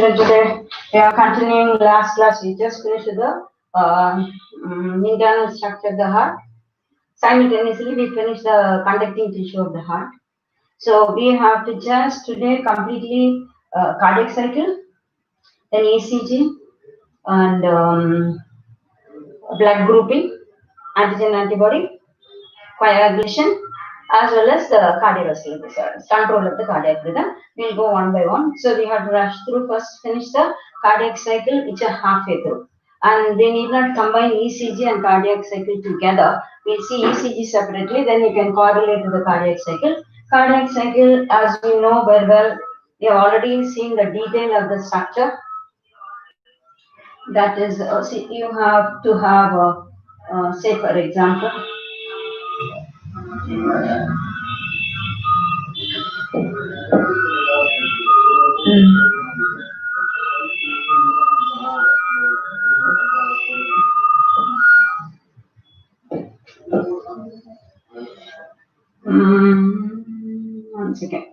session today. We are continuing last class. We just finished the internal structure of the heart. Simultaneously, we finished the conducting tissue of the heart. So we have to just today completely cardiac cycle, then ECG, and blood grouping, antigen antibody, coagulation, as well as the cardiovascular disorders, control of the cardiac rhythm. We'll go one by one. So we have to rush through first, finish the cardiac cycle, which are halfway through. And we need not combine ECG and cardiac cycle together. We'll see ECG separately, then you can correlate to the cardiac cycle. Cardiac cycle, as we know very well, we have already seen the detail of the structure. That is, see, you have to have, say for example, one second.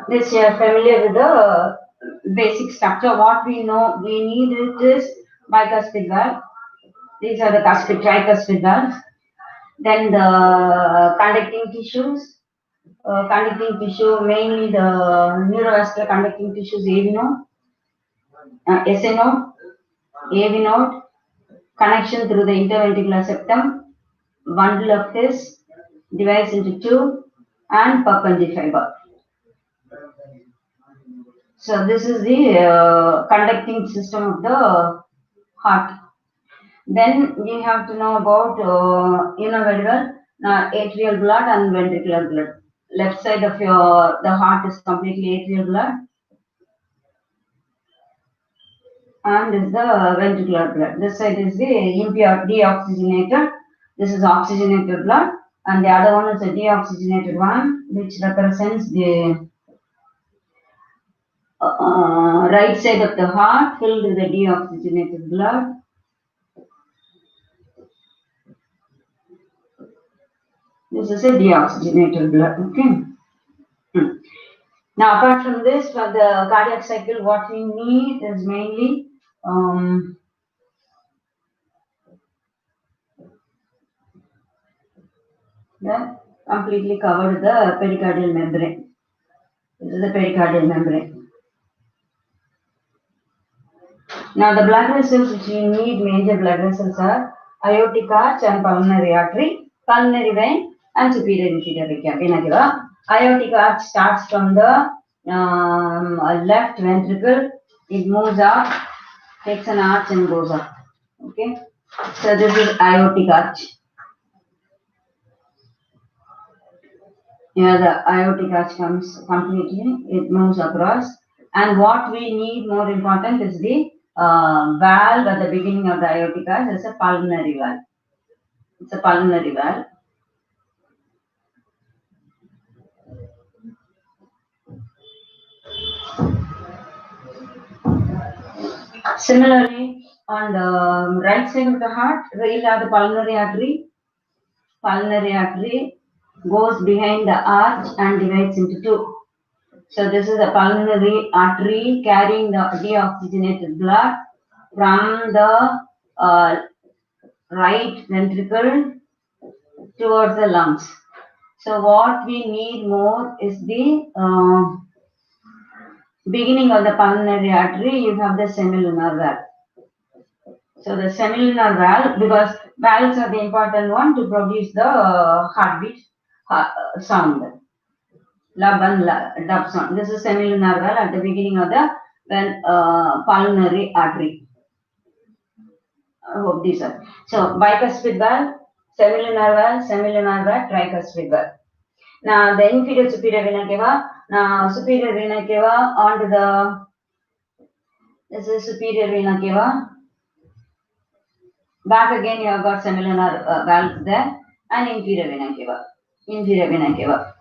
This you are familiar with the basic structure. What we know, we need it is bicuspid valve. These are the cuspid, tricuspid valves. Then the conducting tissues. Conducting tissue, mainly the neurovascular conducting tissues, AV node, SA node, AV node, connection through the interventricular septum, bundle of His, divides into two, and Purkinje fiber. So this is the conducting system of the heart. Then we have to know about, very well, atrial blood and ventricular blood. Left side of the heart is completely atrial blood, and is the ventricular blood. This side is the impure deoxygenated. This is oxygenated blood, and the other one is a deoxygenated one, which represents the right side of the heart filled with the deoxygenated blood. This is a deoxygenated blood. Okay. Now, apart from this, for the cardiac cycle, what we need is mainly completely covered the pericardial membrane. This is the pericardial membrane. Now, the blood vessels which we need, major blood vessels are aortic arch and pulmonary artery, pulmonary vein, and superior inferior vena. Aortic arch starts from the left ventricle. It moves up, takes an arch, and goes up. Okay. So this is aortic arch. Here the aortic arch comes completely. It moves across. And what we need, more important, is the valve at the beginning of the aortic arch. It's a pulmonary valve. It's a pulmonary valve. Similarly, on the right side of the heart, we'll have the pulmonary artery. Pulmonary artery goes behind the arch and divides into two. So this is a pulmonary artery carrying the deoxygenated blood from the right ventricle towards the lungs. So what we need more is the beginning of the pulmonary artery. You have the semilunar valve. So the semilunar valve, because valves are the important one to produce the heartbeat sound. Lub and dub sound. This is semilunar valve at the beginning of the pulmonary artery. I hope these are. So bicuspid valve, semilunar valve, tricuspid valve. Now the inferior superior vena cava. Now superior vena cava onto the, this is superior vena cava. Back again you have got semilunar valves there, and inferior vena cava. Inferior vena cava.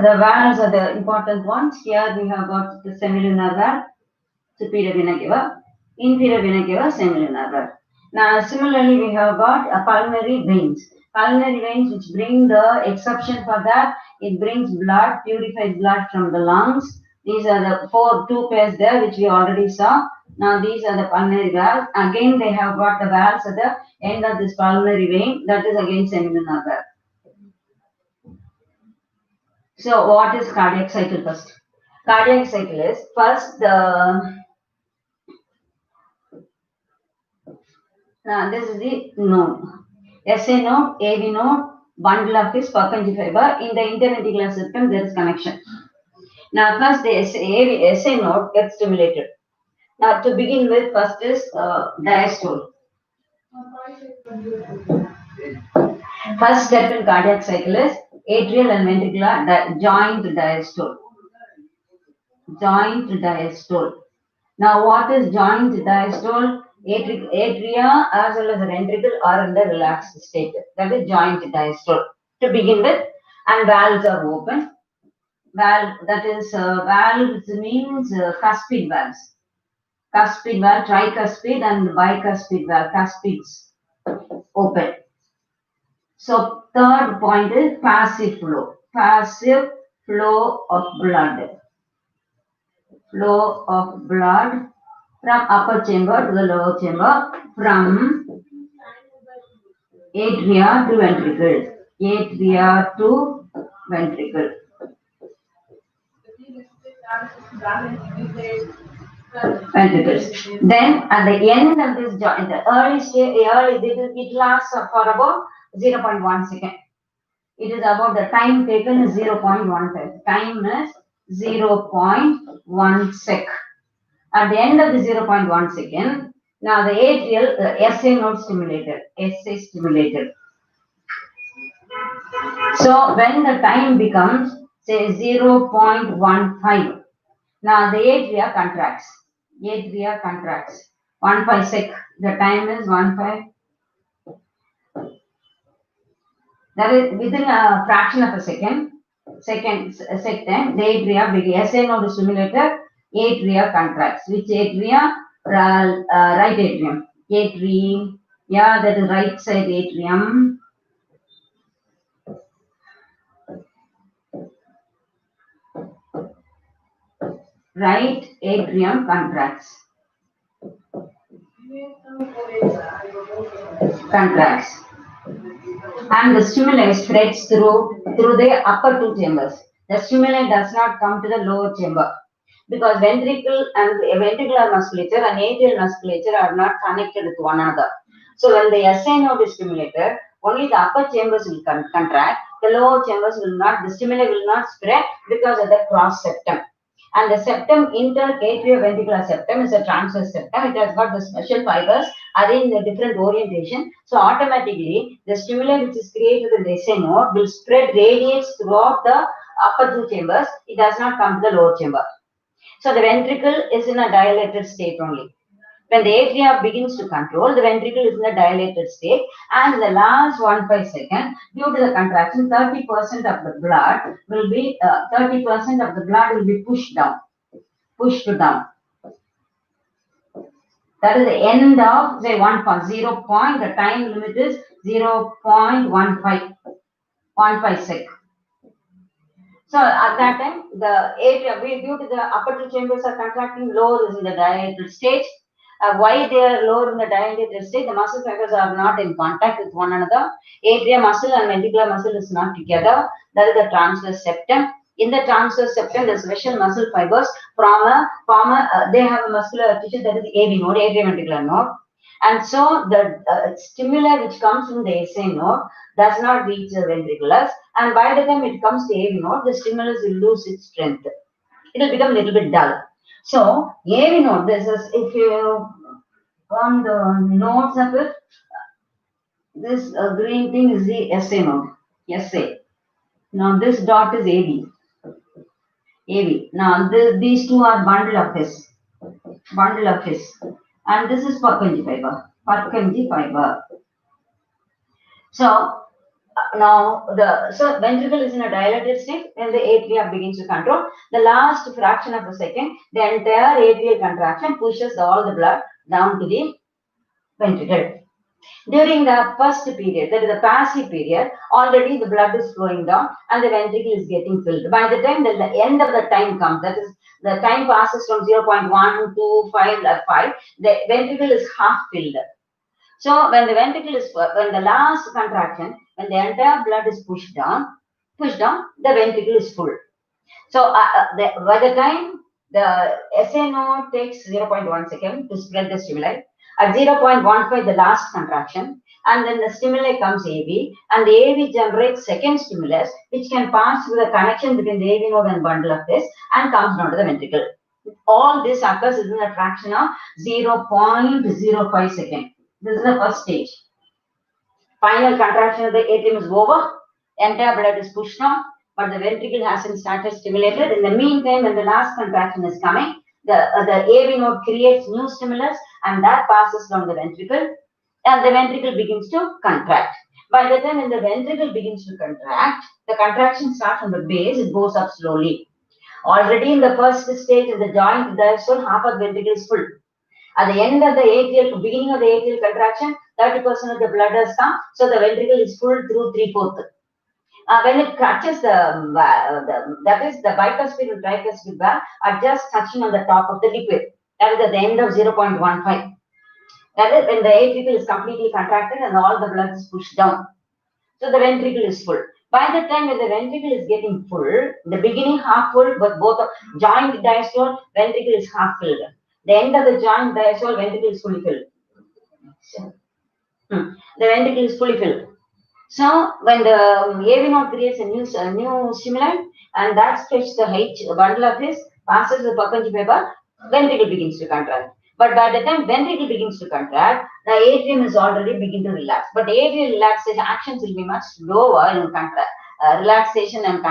The valves are the important ones. Here we have got the semilunar valve, superior vena cava, inferior vena cava, semilunar valve. Now similarly we have got pulmonary veins. Pulmonary veins which bring the exception for that, it brings blood, purifies blood from the lungs. These are the two pairs there which we already saw. Now these are the pulmonary valves. Again they have got the valves at the end of this pulmonary vein, that is again semilunar valve. So what is cardiac cycle first? Cardiac cycle is first the, this is the node. SA node, AV node, bundle of this Purkinje fiber. In the interventricular system there is connection. Now first the SA node gets stimulated. Now to begin with, first is diastole. First step in cardiac cycle is atrial and ventricular joint diastole. Joint diastole. Now what is joint diastole? Atria as well as the ventricle are in the relaxed state. That is joint diastole to begin with, and valves are open. Valve, that is valves means cuspid valves. Cuspid valve, tricuspid and bicuspid valve, cuspids open. So third point is passive flow. Passive flow of blood. Flow of blood from upper chamber to the lower chamber, from atria to ventricle. Atria to ventricle. Ventricles. Then at the end of this joint, the early stage, it lasts for about 0.1 second. It is about the time taken is 0.15. Time is 0.1 sec. At the end of the 0.1 second, now the atrial, the SA node stimulated. SA stimulated. So when the time becomes say 0.15, now the atria contracts. Atria contracts. 15 sec. The time is 15. That is within a fraction of a second. Second, the atria, SA node is stimulated. Atria contracts. Which atria? Right atrium. Atrium. Yeah, that is right side atrium. Right atrium contracts. Contracts. And the stimuli spreads through the upper two chambers. The stimuli does not come to the lower chamber, because ventricle and ventricular musculature and atrial musculature are not connected with one another. So when the SA node is stimulated, only the upper chambers will contract. The lower chambers will not. The stimuli will not spread because of the cross septum. And the septum, interatrioventricular septum, is a transverse septum. It has got the special fibers arranged in a different orientation. So automatically, the stimuli which is created in the SA node will spread, radiates throughout the upper two chambers. It does not come to the lower chamber. So the ventricle is in a dilated state only. When the atria begins to control, the ventricle is in a dilated state, and in the last 15 seconds, due to the contraction, 30% of the blood will be pushed down. That is the end of say 0 point. The time limit is 0.15 sec. So at that time, the atria, due to the upper two chambers are contracting, lower is in the dilated stage. Why they are lower in the dilated state? The muscle fibers are not in contact with one another. Atria muscle and ventricular muscle is not together. That is the transverse septum. In the transverse septum, the special muscle fibers they have a muscular tissue, that is the AV node, atrioventricular node. And so the stimuli which comes from the SA node does not reach the ventriculars, and by the time it comes to AV node, the stimulus will lose its strength. It will become a little bit dull. So AV node, this is, if you on the nodes of it, this green thing is the SA node. SA. Now this dot is AB. AB. Now these two are bundle of his. Bundle of his. And this is Purkinje fiber. Purkinje fiber. So now the ventricle is in a dilated state and the atria begins to control. The last fraction of a second, the entire atrial contraction pushes all the blood down to the ventricle. During the first period, that is the passive period, already the blood is flowing down and the ventricle is getting filled. By the time the end of the time comes, that is the time passes from 0.1 to 5, the ventricle is half filled. So when the ventricle is, when the last contraction, when the entire blood is pushed down, the ventricle is full. So by the time the SA node takes 0.1 second to spread the stimuli, at 0.15 the last contraction, and then the stimuli comes AV, and the AV generates second stimulus, which can pass through the connection between the AV node and bundle of this and comes down to the ventricle. All this occurs in a fraction of 0.05 second. This is the first stage. Final contraction of the atrium is over, entire blood is pushed on, but the ventricle hasn't started stimulated. In the meantime, when the last contraction is coming, the AV node creates new stimulus and that passes down the ventricle and the ventricle begins to contract. By the time when the ventricle begins to contract, the contraction starts from the base, it goes up slowly. Already in the first stage of the joint diastole, half of the ventricle is full. At the end of the atrial, beginning of the atrial contraction, 30% of the blood has come, so the ventricle is full through 3/4. When it touches that is the bicuspid and tricuspid valve are just touching on the top of the liquid. That is at the end of 0.15. That is when the atrial is completely contracted and all the blood is pushed down. So the ventricle is full. By the time when the ventricle is getting full, the beginning half full, but both joint diastole, ventricle is half filled. The end of the joint diastole, ventricle is fully filled. The ventricle is fully filled. So when the AV node creates a new stimuli and that stretches the H bundle of this, passes the Purkinje fiber, ventricle begins to contract. But by the time ventricle begins to contract, the atrium is already beginning to relax. But atrial relaxation actions will be much lower in relaxation than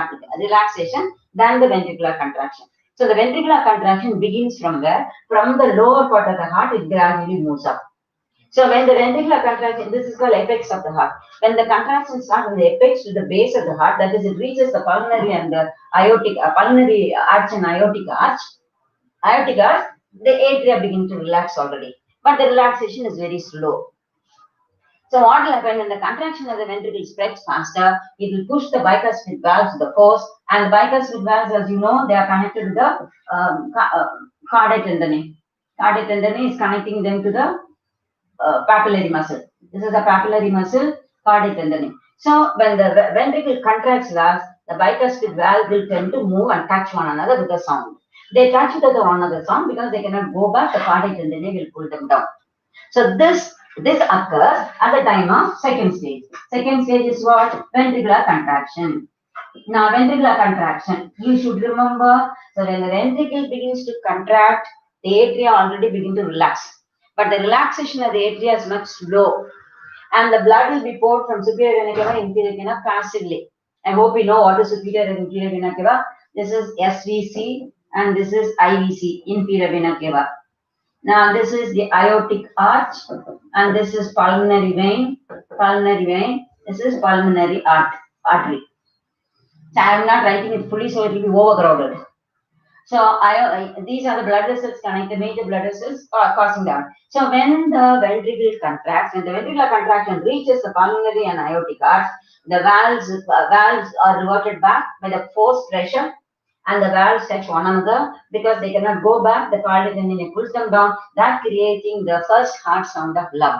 the ventricular contraction. So the ventricular contraction begins from where? From the lower part of the heart, it gradually moves up. So when the ventricular contraction, this is called apex of the heart. When the contraction starts from the apex to the base of the heart, that is, it reaches the pulmonary and the aortic, pulmonary arch and aortic arch, the atria begin to relax already. But the relaxation is very slow. So what will happen when the contraction of the ventricle spreads faster? It will push the bicuspid valves to the force, and the bicuspid valves, as you know, they are connected to the cardiac tendon. Cardiac tendon is connecting them to the papillary muscle. This is the papillary muscle, cardiac tendon. So when the ventricle contracts last, the bicuspid valve will tend to move and touch one another with a sound. They touch with one another sound because they cannot go back. The cardiac tendon will pull them down. So this occurs at the time of second stage. Second stage is what? Ventricular contraction. Now ventricular contraction, you should remember. So when the ventricle begins to contract, the atria already begin to relax. But the relaxation of the atria is much slow. And the blood will be poured from superior vena cava, inferior vena passively. I hope you know what is superior and inferior vena cava. This is SVC and this is IVC, inferior vena cava. Now this is the aortic arch and this is pulmonary vein. This is pulmonary artery. So I am not writing it fully, so it will be overcrowded. So these are the blood vessels connected, major blood vessels causing that. So when the ventricle contracts, when the ventricular contraction reaches the pulmonary and aortic arch, the valves are reverted back by the forced pressure, and the valves touch one another because they cannot go back. The cardiac tendon pulls them down, that creating the first heart sound of love.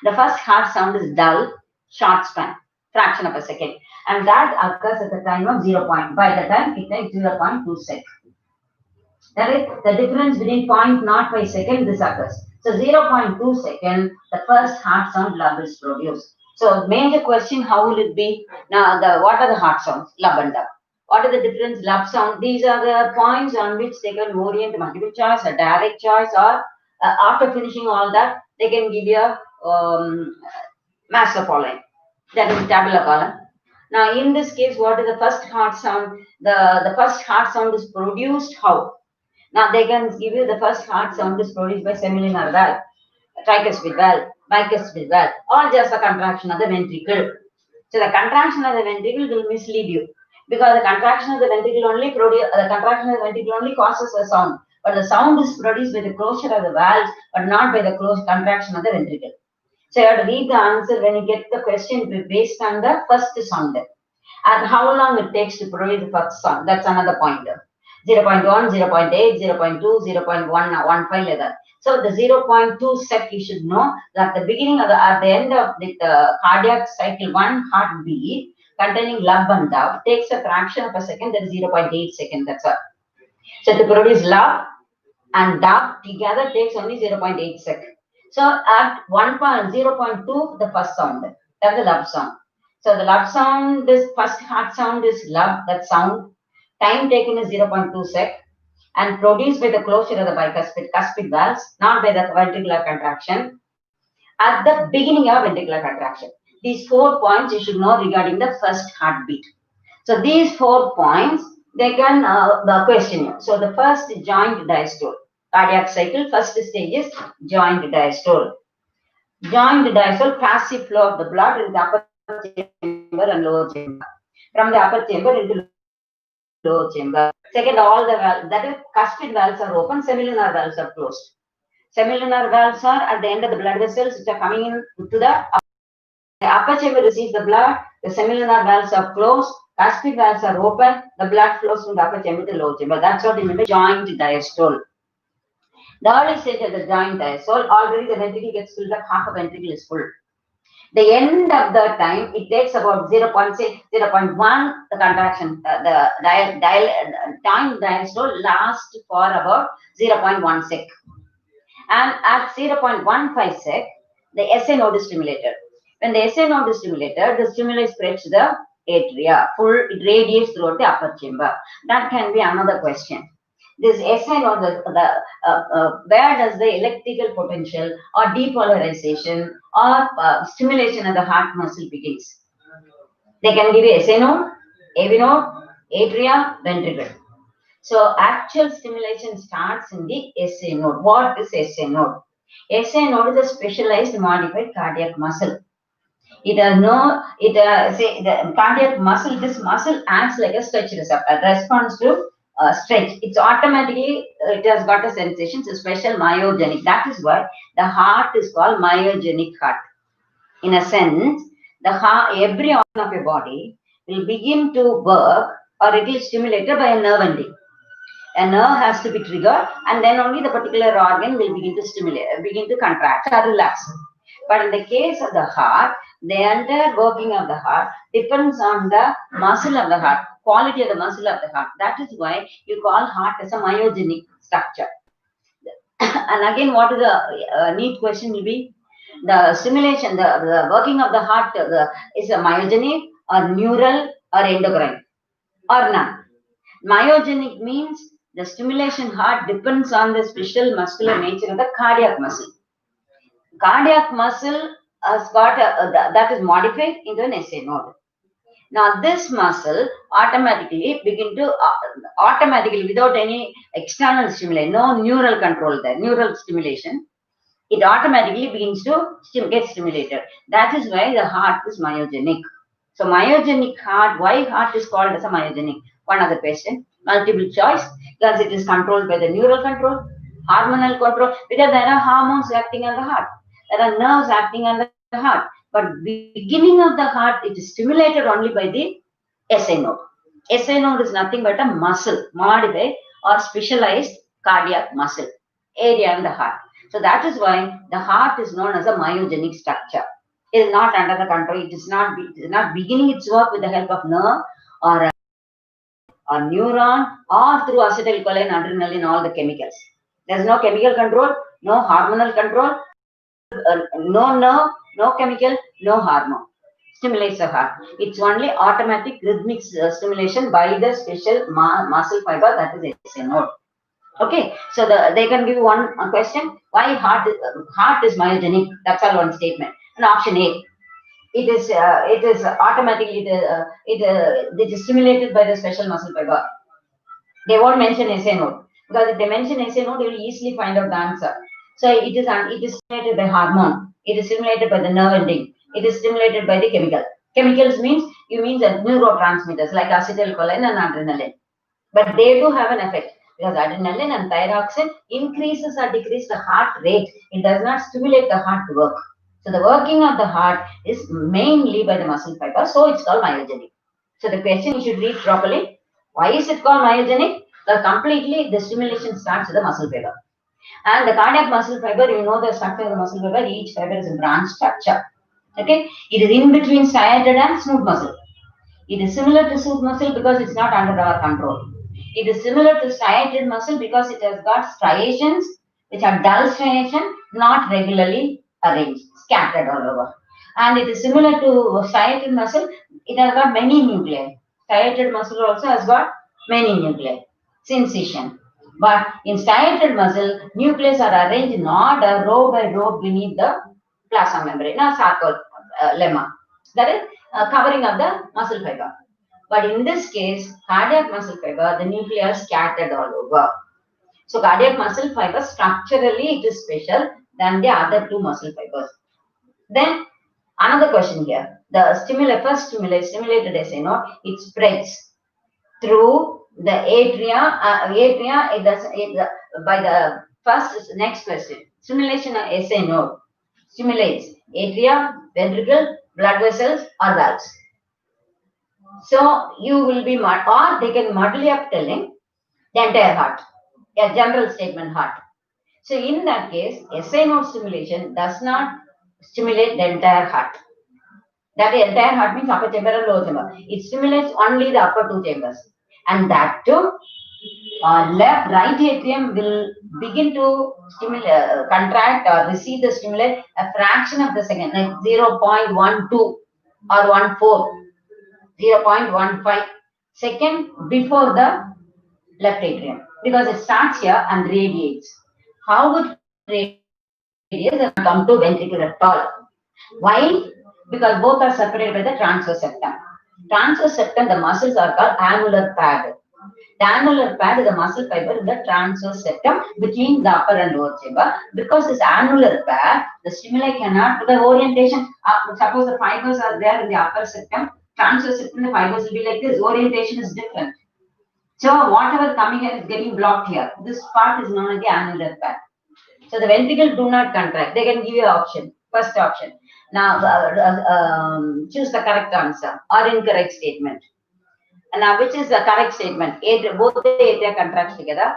The first heart sound is dull, short span, fraction of a second, and that occurs at the time of 0. By the time it takes 0.2 seconds. That is the difference between 0.05 second, this occurs. So 0.2 second, the first heart sound love is produced. So major question, how will it be? Now, what are the heart sounds? Love and dub. What are the difference? Love sound. These are the points on which they can orient multiple choice, a direct choice, or After finishing all that, they can give you a master following. That is tabular column. Now, in this case, what is the first heart sound? The first heart sound is produced how? Now, they can give you the first heart sound is produced by semilunar valve, tricuspid valve, bicuspid valve, or just a contraction of the ventricle. So, the contraction of the ventricle will mislead you because the contraction of the ventricle only causes a sound, but the sound is produced by the closure of the valves, but not by the close contraction of the ventricle. So you have to read the answer when you get the question based on the first sound. And how long it takes to produce the first sound. That's another point. 0.1, 0.8, 0.2, 0.115 like that. So the 0.2 sec you should know that the beginning of at the end of the cardiac cycle, one heartbeat containing lub and dub takes a fraction of a second, that is 0.8 second. That's all. So to produce lub and dub together takes only 0.8 second. So at 0.2, the first sound, that's the lub sound. So the lub sound, this first heart sound is lub, that sound. Time taken is 0.2 sec and produced by the closure of the bicuspid valves, not by the ventricular contraction. At the beginning of ventricular contraction. These 4 points you should know regarding the first heartbeat. So these 4 points, they can question you. So the first joint diastole. Cardiac cycle, first stage is joint diastole. Joint diastole, passive flow of the blood in the upper chamber and lower chamber. From the upper chamber into lower chamber. Second, all the valves, that is, cuspid valves are open, semilunar valves are closed. Semilunar valves are at the end of the blood vessels which are coming in to the upper chamber receives the blood, the semilunar valves are closed, cuspid valves are open, the blood flows from the upper chamber to the lower chamber. That's what we mean by joint diastole. The early stage of the joint diastole, already the ventricle gets filled up, half a ventricle is full. The end of the time, it takes about 0.1, the contraction, the time diastole lasts for about 0.1 sec. And at 0.15 sec, the SA node is stimulated. When the SA node is stimulated, the stimuli spreads to the atria, it radiates throughout the upper chamber. That can be another question. This SA node, where does the electrical potential or depolarization or stimulation of the heart muscle begins? They can give you SA node, AV node, atria, ventricle. So actual stimulation starts in the SA node. What is SA node? SA node is a specialized modified cardiac muscle. It has say the cardiac muscle, this muscle acts like a stretch receptor, responds to stretch. It's automatically, it has got a sensation, it's a special myogenic. That is why the heart is called myogenic heart. In a sense, the heart, every organ of your body will begin to work or it is stimulated by a nerve ending. A nerve has to be triggered and then only the particular organ will begin to stimulate, begin to contract or relax. But in the case of the heart, the entire working of the heart depends on the muscle of the heart, quality of the muscle of the heart. That is why you call heart as a myogenic structure. And again, what is the neat question will be? The stimulation, the working of the heart is a myogenic or neural or endocrine or none. Myogenic means the stimulation heart depends on the special muscular nature of the cardiac muscle. Cardiac muscle has got that is modified into an SA node. Now this muscle automatically begin to automatically without any external stimuli, no neural control there, neural stimulation, it automatically begins to get stimulated. That is why the heart is myogenic. So myogenic heart, why heart is called as a myogenic? One other question, multiple choice, because it is controlled by the neural control, hormonal control, because there are hormones acting on the heart. There are nerves acting on the heart. But beginning of the heart, it is stimulated only by the SA node. SA node is nothing but a muscle, modified or specialized cardiac muscle area in the heart. So that is why the heart is known as a myogenic structure. It is not under the control. It is not beginning its work with the help of nerve or neuron or through acetylcholine, adrenaline, all the chemicals. There is no chemical control, no hormonal control, no nerve, no chemical, no hormone. Stimulates the heart. It's only automatic rhythmic stimulation by the special muscle fiber, that is SA node. Okay, so they can give you one question: why heart is myogenic? That's all one statement. And option A: it is automatically it is stimulated by the special muscle fiber. They won't mention essay note, because if they mention essay note, you will easily find out the answer. So it is stimulated by hormone. It is stimulated by the nerve ending. It is stimulated by the chemical. Chemicals means you mean the neurotransmitters like acetylcholine and adrenaline. But they do have an effect, because adrenaline and thyroxine increases or decreases the heart rate. It does not stimulate the heart to work. So the working of the heart is mainly by the muscle fiber. So it's called myogenic. So the question you should read properly: why is it called myogenic? Because completely the stimulation starts with the muscle fiber. And the cardiac muscle fiber, you know the structure of the muscle fiber, each fiber is a branch structure. Okay, it is in between striated and smooth muscle. It is similar to smooth muscle because it's not under our control. It is similar to striated muscle because it has got striations, which are dull striation, not regularly arranged, scattered all over. And it is similar to striated muscle, it has got many nuclei. Striated muscle also has got many nuclei, syncytium. But in striated muscle, nuclei are arranged in order, row by row beneath the plasma membrane, sarcolemma. That is covering of the muscle fiber. But in this case, cardiac muscle fiber, the nuclei are scattered all over. So cardiac muscle fiber structurally it is special than the other two muscle fibers. Then another question here: the first stimulated SNO, it spreads through the atria. By the first next question, stimulation of SA node stimulates atria, ventricle, blood vessels, or valves. So you will be or they can muddle up telling the entire heart, a general statement heart. So in that case, SA node stimulation does not stimulate the entire heart. That the entire heart means upper chamber and lower chamber. It stimulates only the upper two chambers, and that too, right atrium will begin to contract or receive the stimulus a fraction of the second, like 0.12 or 14, 0.15 second before the left atrium, because it starts here and radiates. How it radiates and come to ventricle at all. Why? Because both are separated by the transverse septum. Transverse septum, the muscles are called annular pad. The annular pad is the muscle fiber in the transverse septum between the upper and lower chamber. Because this annular pad, the stimuli cannot, the orientation, suppose the fibers are there in the upper septum, transverse septum, the fibers will be like this, orientation is different. So whatever coming here is getting blocked here. This part is known as the annular pad. So the ventricle do not contract. They can give you an option. First option. Now choose the correct answer or incorrect statement. And now which is the correct statement? Both the atria contracts together.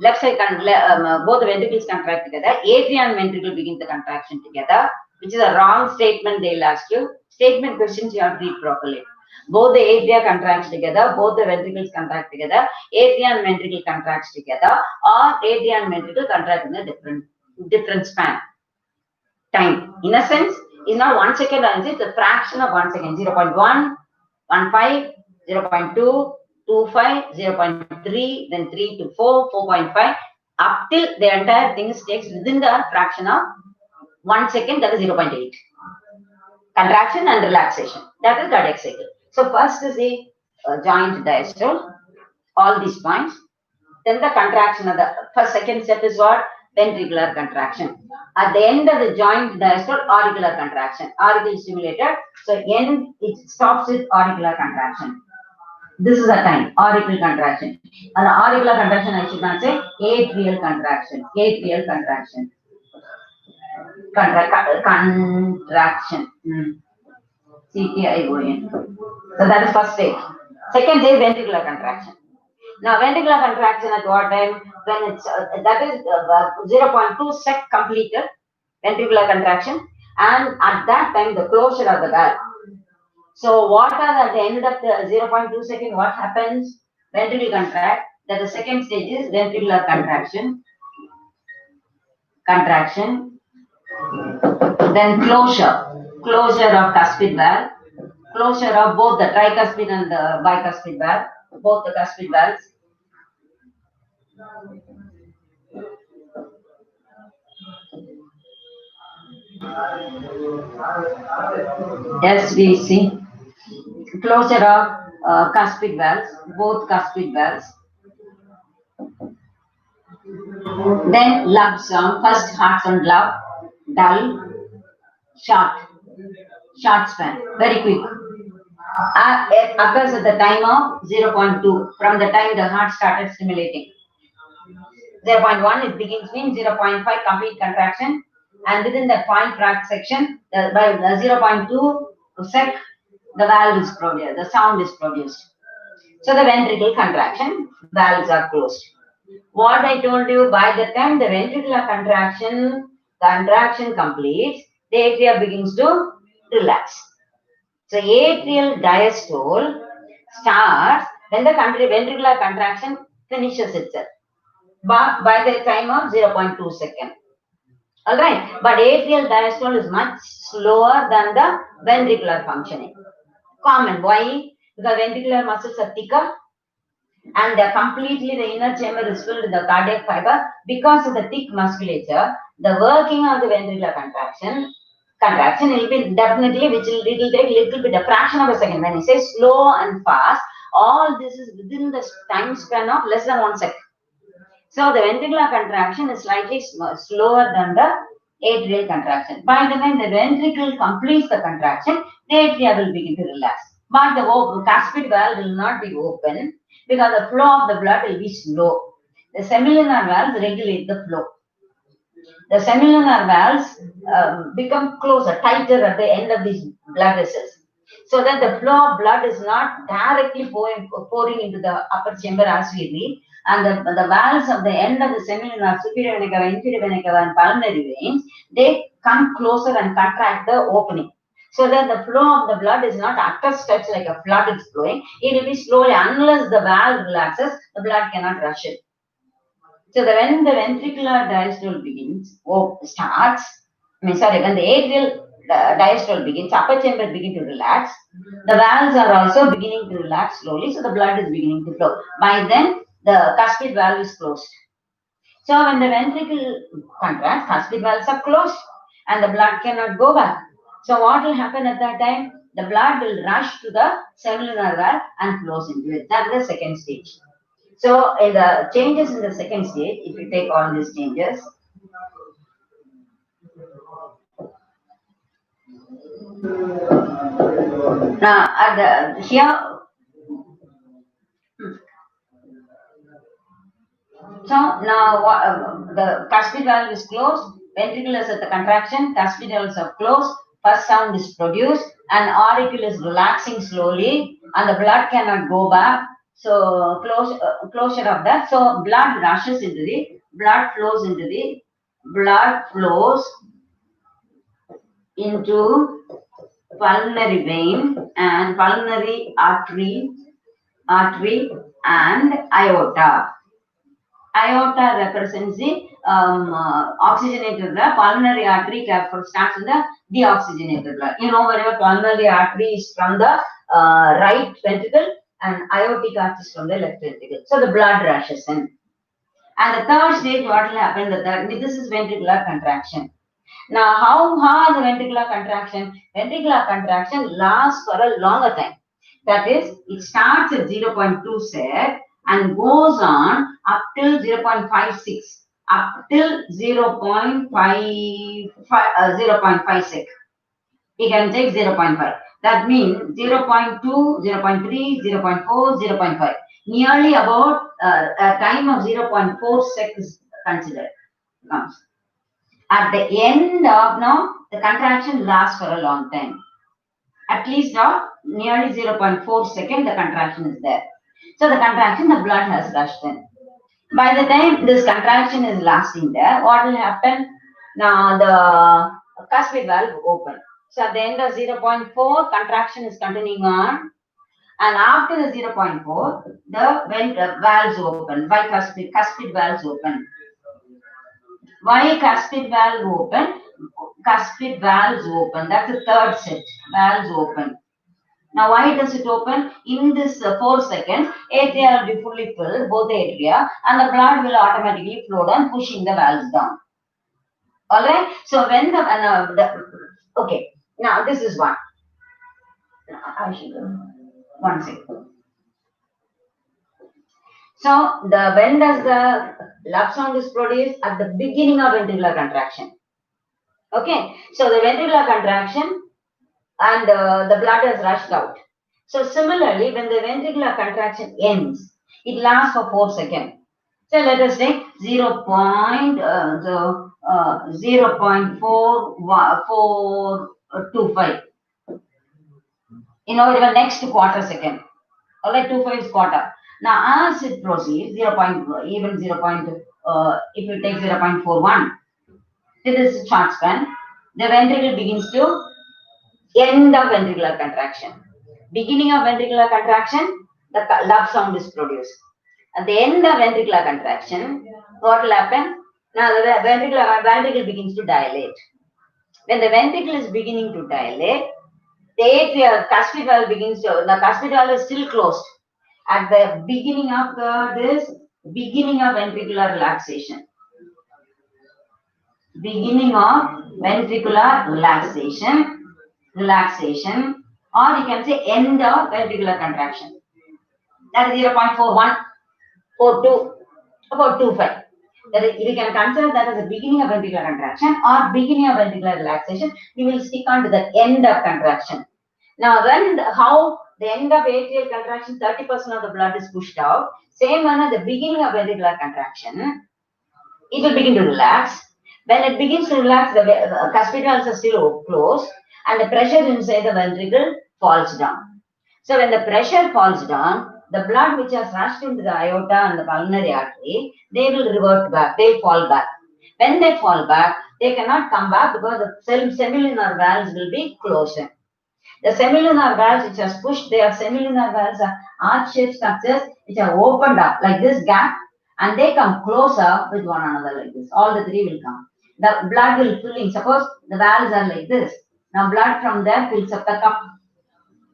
Left side, both the ventricles contract together. Atria and ventricle begin the contraction together, which is a wrong statement. They'll ask you. Statement questions you have to read properly. Both the atria contracts together, both the ventricles contract together, atria and ventricle contracts together, or atria and ventricle contract in a different span. Time, in a sense, is not 1 second, it's a fraction of 1 second, 0.1, 15, 0.2, 25, 0.3, then 3 to 4, 4.5, up till the entire thing takes within the fraction of 1 second, that is 0.8. Contraction and relaxation, that is cardiac cycle. So first is the joint diastole, all these points. Then the contraction of the first, second step is what? Ventricular contraction. At the end of the joint diastole, auricular contraction. Auricle is stimulated, so it stops with auricular contraction. This is the time, auricular contraction. And auricular contraction, I should not say atrial contraction. Atrial contraction. Contraction. CTION. So that is first stage. Second stage, ventricular contraction. Now, ventricular contraction at what time? When it's that is 0.2 sec completed ventricular contraction, and at that time the closure of the valve. So, what are at the end of the 0.2 second? What happens? Ventricle contract. That the second stage is ventricular contraction. Then closure of cuspid valve, closure of both the tricuspid and the bicuspid valve, both the cuspid valves. Yes, we see closure of cuspid valves, both cuspid valves. Then love sound, first heart sound love, dull, short, short span, very quick. It occurs at the time of 0.2, from the time the heart started stimulating. 0.1 it begins mean 0.5 complete contraction, and within that point tract section, by 0.2 sec, the valve is produced, the sound is produced. So the ventricle contraction, valves are closed. What I told you, by the time the ventricular contraction completes, the atria begins to relax. So atrial diastole starts when the ventricular contraction finishes itself by the time of 0.2 second. Alright, but atrial diastole is much slower than the ventricular functioning. Common. Why? Because ventricular muscles are thicker and completely the inner chamber is filled with the cardiac fiber. Because of the thick musculature, the working of the ventricular contraction will be definitely, which will it will take little bit, a fraction of a second. When you say slow and fast, all this is within the time span of less than 1 second. So the ventricular contraction is slightly slower than the atrial contraction. By the time the ventricle completes the contraction, the atria will begin to relax. But the cuspid valve will not be open because the flow of the blood will be slow. The semilunar valves regulate the flow. The semilunar valves become closer, tighter at the end of these blood vessels, so that the flow of blood is not directly pouring into the upper chamber as we read, and the valves of the end of the semilunar, superior vena cava, inferior vena cava, and pulmonary veins, they come closer and contract the opening, so that the flow of the blood is not at a stretch like a flood is flowing. It will be slowly, unless the valve relaxes, the blood cannot rush it. So when the ventricular diastole begins, starts, when the atrial diastole begins, upper chamber begin to relax, the valves are also beginning to relax slowly, so the blood is beginning to flow. By then, the cuspid valve is closed. So when the ventricle contracts, cuspid valves are closed and the blood cannot go back. So what will happen at that time? The blood will rush to the semilunar valve and flows into it. That's the second stage. So in the changes in the second stage, if you take all these changes, now here, so now the cuspid valve is closed, ventricle is at the contraction, cuspid valves are closed, first sound is produced, and auricle is relaxing slowly, and the blood cannot go back. So closure of that. So blood rushes into the blood flows into pulmonary vein and pulmonary artery and aorta. Aorta represents the oxygenated blood. Pulmonary artery starts with the deoxygenated blood. You know, whenever pulmonary artery is from the right ventricle and aortic artery is from the left ventricle. So the blood rushes in. And the third stage, what will happen? This is ventricular contraction. Now, how the ventricular contraction? Ventricular contraction lasts for a longer time. That is, it starts at 0.2 sec and goes on up till 0.56, up till 0.5 sec. We can take 0.5. That means 0.2, 0.3, 0.4, 0.5. Nearly about a time of 0.4 sec is considered. At the end of now, the contraction lasts for a long time. At least nearly 0.4 second, the contraction is there. So the contraction, the blood has rushed in. By the time this contraction is lasting there, what will happen? Now the cuspid valve open. So at the end of 0.4, contraction is continuing on. And after the 0.4, the valves open. Why cuspid valves open? Why cuspid valve open? Cuspid valves open. That's the third set. Valves open. Now, why does it open? In this 4 seconds, atria will be fully filled, both the atria, and the blood will automatically flow down, pushing the valves down. Alright? So, when okay, now this is one. I should one second. So, when does the love sound is produced? At the beginning of ventricular contraction. Okay, so the ventricular contraction and the blood has rushed out. So similarly, when the ventricular contraction ends, it lasts for 4 seconds. So let us take 0.425. The next quarter second. Alright, 25 is quarter. Now as it proceeds, even 0. If you take 0.41, to this short span, the ventricle begins to end of ventricular contraction. Beginning of ventricular contraction, the love sound is produced. At the end of ventricular contraction, what will happen? Now the ventricle begins to dilate. When the ventricle is beginning to dilate, the cuspid valve the cuspid valve is still closed. At the beginning of beginning of ventricular relaxation. Beginning of ventricular relaxation, or you can say end of ventricular contraction. That is 0.41, 42, about 25. That is, you can consider that as the beginning of ventricular contraction or beginning of ventricular relaxation. You will stick on to the end of contraction. Now, how the end of atrial contraction, 30% of the blood is pushed out. Same one at the beginning of ventricular contraction, it will begin to relax. When it begins to relax, the cuspid valves are still closed and the pressure inside the ventricle falls down. So when the pressure falls down, the blood which has rushed into the aorta and the pulmonary artery, they will revert back, they fall back. When they fall back, they cannot come back because the semilunar valves will be closed. The semilunar valves which are pushed, they are semilunar valves are arch-shaped structures which are opened up like this gap, and they come closer with one another like this. All the three will come. The blood will fill in. Suppose the valves are like this. Now blood from there fills up the cup.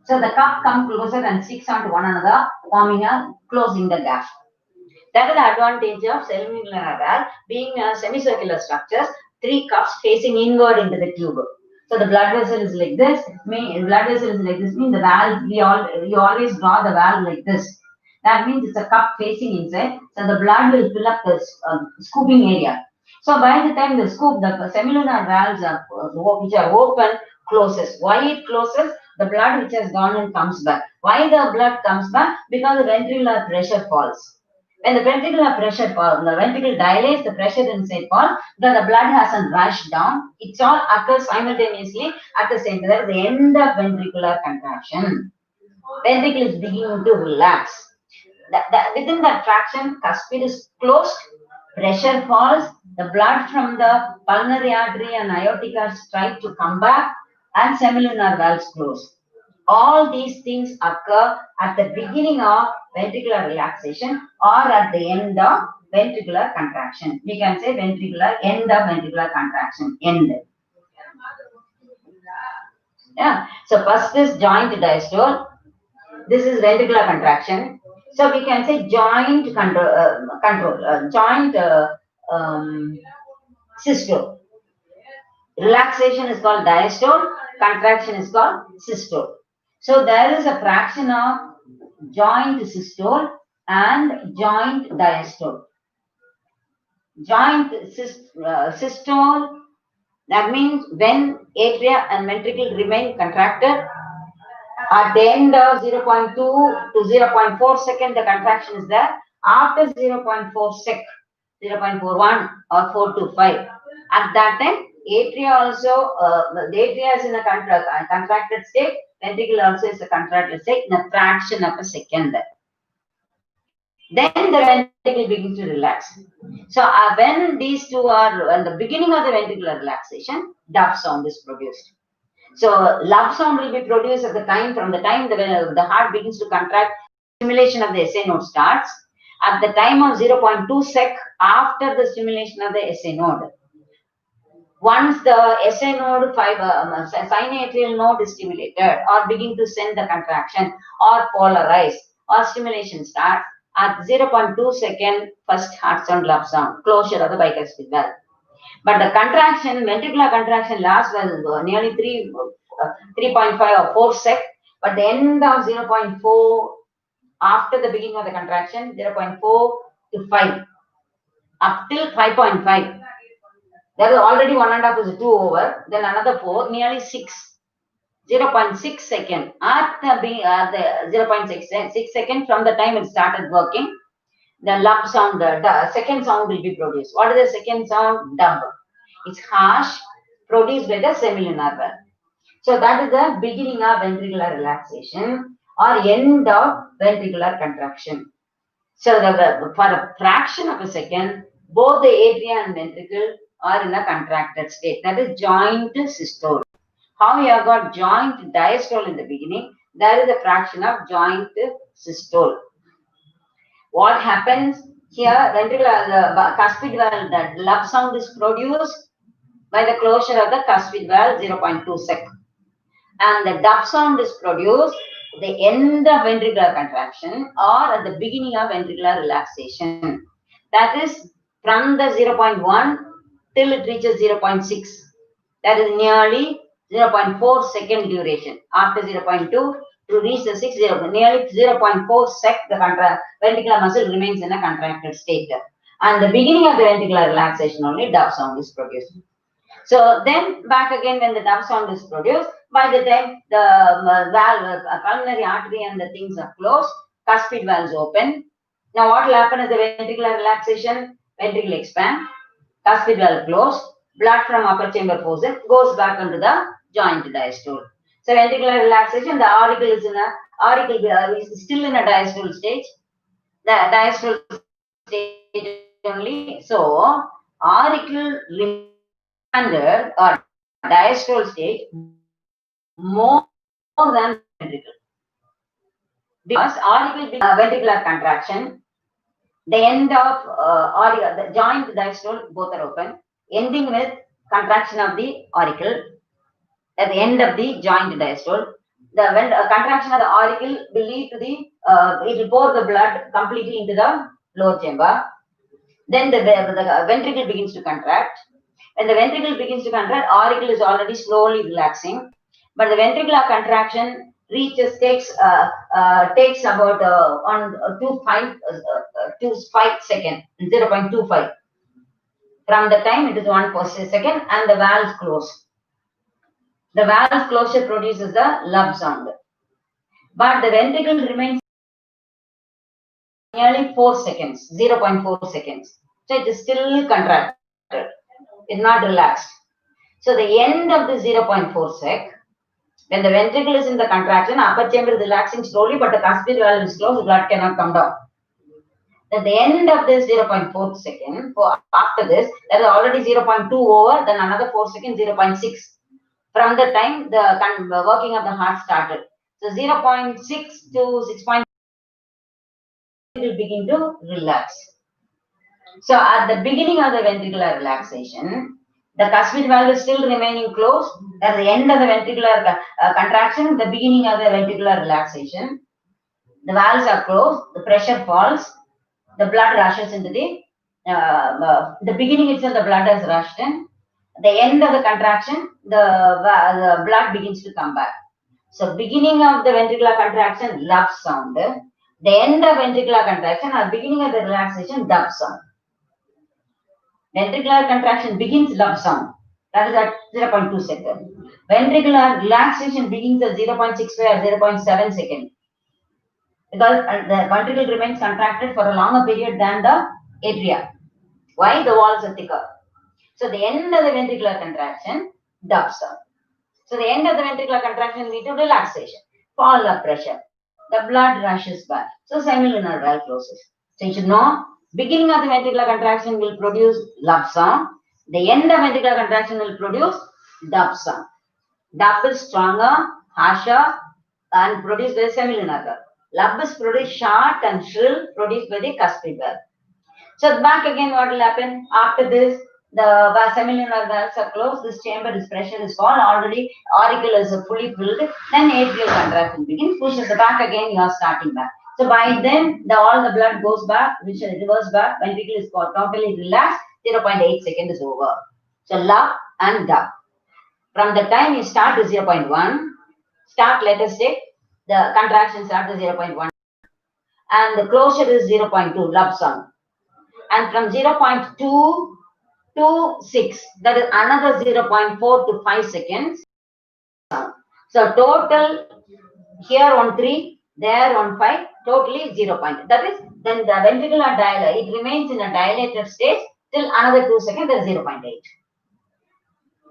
So the cup comes closer and sticks onto one another, closing the gap. That is the advantage of semilunar valve being semicircular structures, 3 cups facing inward into the tube. So the blood vessel is like this. Means the valve, you always draw the valve like this. That means it's a cup facing inside. So the blood will fill up the scooping area. So by the time the semilunar valves which are open, closes. Why it closes? The blood which has gone and comes back. Why the blood comes back? Because the ventricular pressure falls. When the ventricular pressure falls, the ventricle dilates, the pressure inside falls, because the blood hasn't rushed down. It all occurs simultaneously at the same time. That is the end of ventricular contraction. Ventricle is beginning to relax. Within that traction, cuspid is closed, pressure falls, the blood from the pulmonary artery and aortic arteries try to come back, and semilunar valves close. All these things occur at the beginning of ventricular relaxation or at the end of ventricular contraction. We can say end of ventricular contraction, end. Yeah. So first is joint diastole. This is ventricular contraction. So we can say joint systole. Relaxation is called diastole, contraction is called systole. So there is a fraction of joint systole and joint diastole. Joint systole, that means when atria and ventricle remain contracted, at the end of 0.2 to 0.4 second, the contraction is there. After 0.4 sec, 0.41 or 425, at that time, atria also, the atria is in a contracted state, ventricle also is a contracted state in a fraction of a second. Then the ventricle begins to relax. So when these two are at the beginning of the ventricular relaxation, dove sound is produced. So love sound will be produced at the time, from the time the heart begins to contract, stimulation of the SA node starts. At the time of 0.2 sec, after the stimulation of the SA node, Once the SA node synatrial node is stimulated or begin to send the contraction or polarize or stimulation starts at 0.2 second first heart sound love sound closure of the bicuspid valve. But the contraction, ventricular contraction lasts nearly 3.5 or 4 sec. But the end of 0.4 after the beginning of the contraction, 0.4 to 5 up till 5.5. There is already 1.5 is 2 over, then another 4, nearly 6. 0.6 second at the 0.6 second from the time it started working, the lump sound, the second sound will be produced. What is the second sound? Dub. It's harsh, produced by the semilunar valve. So that is the beginning of ventricular relaxation or end of ventricular contraction. So for a fraction of a second, both the atria and ventricle are in a contracted state. That is joint systole. How you have got joint diastole in the beginning, there is a fraction of joint systole. What happens here? Ventricular, the cuspid valve, the love sound is produced by the closure of the cuspid valve 0.2 sec. And the dub sound is produced at the end of ventricular contraction or at the beginning of ventricular relaxation. That is from the 0.1 till it reaches 0.6. That is nearly 0.4 second duration. After 0.2 to reach the 6, nearly 0.4 sec, the ventricular muscle remains in a contracted state. And the beginning of the ventricular relaxation only dub sound is produced. So then back again when the dub sound is produced, by the time the valve, pulmonary artery and the things are closed, cuspid valves open. Now what will happen at the ventricular relaxation? Ventricle expand, cuspid valve closed, blood from upper chamber faucet goes back into the joint diastole. So ventricular relaxation, the auricle is still in a diastole stage. The diastole stage only. So auricle expanded or diastole stage more than ventricle. Because auricle ventricular contraction, the end of the joint diastole both are open, ending with contraction of the auricle at the end of the joint diastole. The contraction of the auricle will lead to the it will pour the blood completely into the lower chamber. Then the ventricle begins to contract. When the ventricle begins to contract, auricle is already slowly relaxing, but the ventricular contraction takes about 2.5 seconds, 0.25. From the time it is 1 second and the valve close. The valve closure produces the love sound, but the ventricle remains nearly 4 seconds, 0.4 seconds. So it is still contracted. It's not relaxed. So the end of the 0.4 sec, when the ventricle is in the contraction, upper chamber is relaxing slowly, but the cuspid valve is closed, blood cannot come down. At the end of this 0.4 second, after this, there is already 0.2 over, then another 4 seconds, 0.6. From the time the working of the heart started. So 0.6 to 6.5 will begin to relax. So at the beginning of the ventricular relaxation, the cuspid valve is still remaining closed. At the end of the ventricular contraction, the beginning of the ventricular relaxation, the valves are closed, the pressure falls, the blood rushes into the beginning itself, the blood has rushed in. At the end of the contraction, the blood begins to come back. So beginning of the ventricular contraction, love sound. The end of ventricular contraction or beginning of the relaxation, dub sound. Ventricular contraction begins love sound. That is at 0.2 second. Ventricular relaxation begins at 0.65 or 0.7 second. Because the ventricle remains contracted for a longer period than the atria. Why? The walls are thicker. So the end of the ventricular contraction, dub sound. So the end of the ventricular contraction leads to relaxation, fall of pressure. The blood rushes back. So semilunar valve closes. So you should know, beginning of the ventricular contraction will produce love sound. The end of ventricular contraction will produce dub sound. Dub is stronger, harsher, and produced by the semilunar valve. Lub is produced short and shrill, produced by the cuspid valve. So back again, what will happen after this? the semilunar valves are closed, this chamber is pressure is gone, already auricle is fully filled, then atrial contraction begins, pushes back again, you are starting back. So by then, all the blood goes back, which reverse back, ventricle is totally relaxed, 0.8 seconds is over. So love and dub. From the time you start to 0.1, let us take the contraction start to 0.1 and the closure is 0.2, love sound. And from 0.2 to 6, that is another 0.4 to 5 seconds. So total here on 3, there on 5, totally 0. That is, then the ventricular dilator, it remains in a dilated state till another 2 seconds, that is 0.8.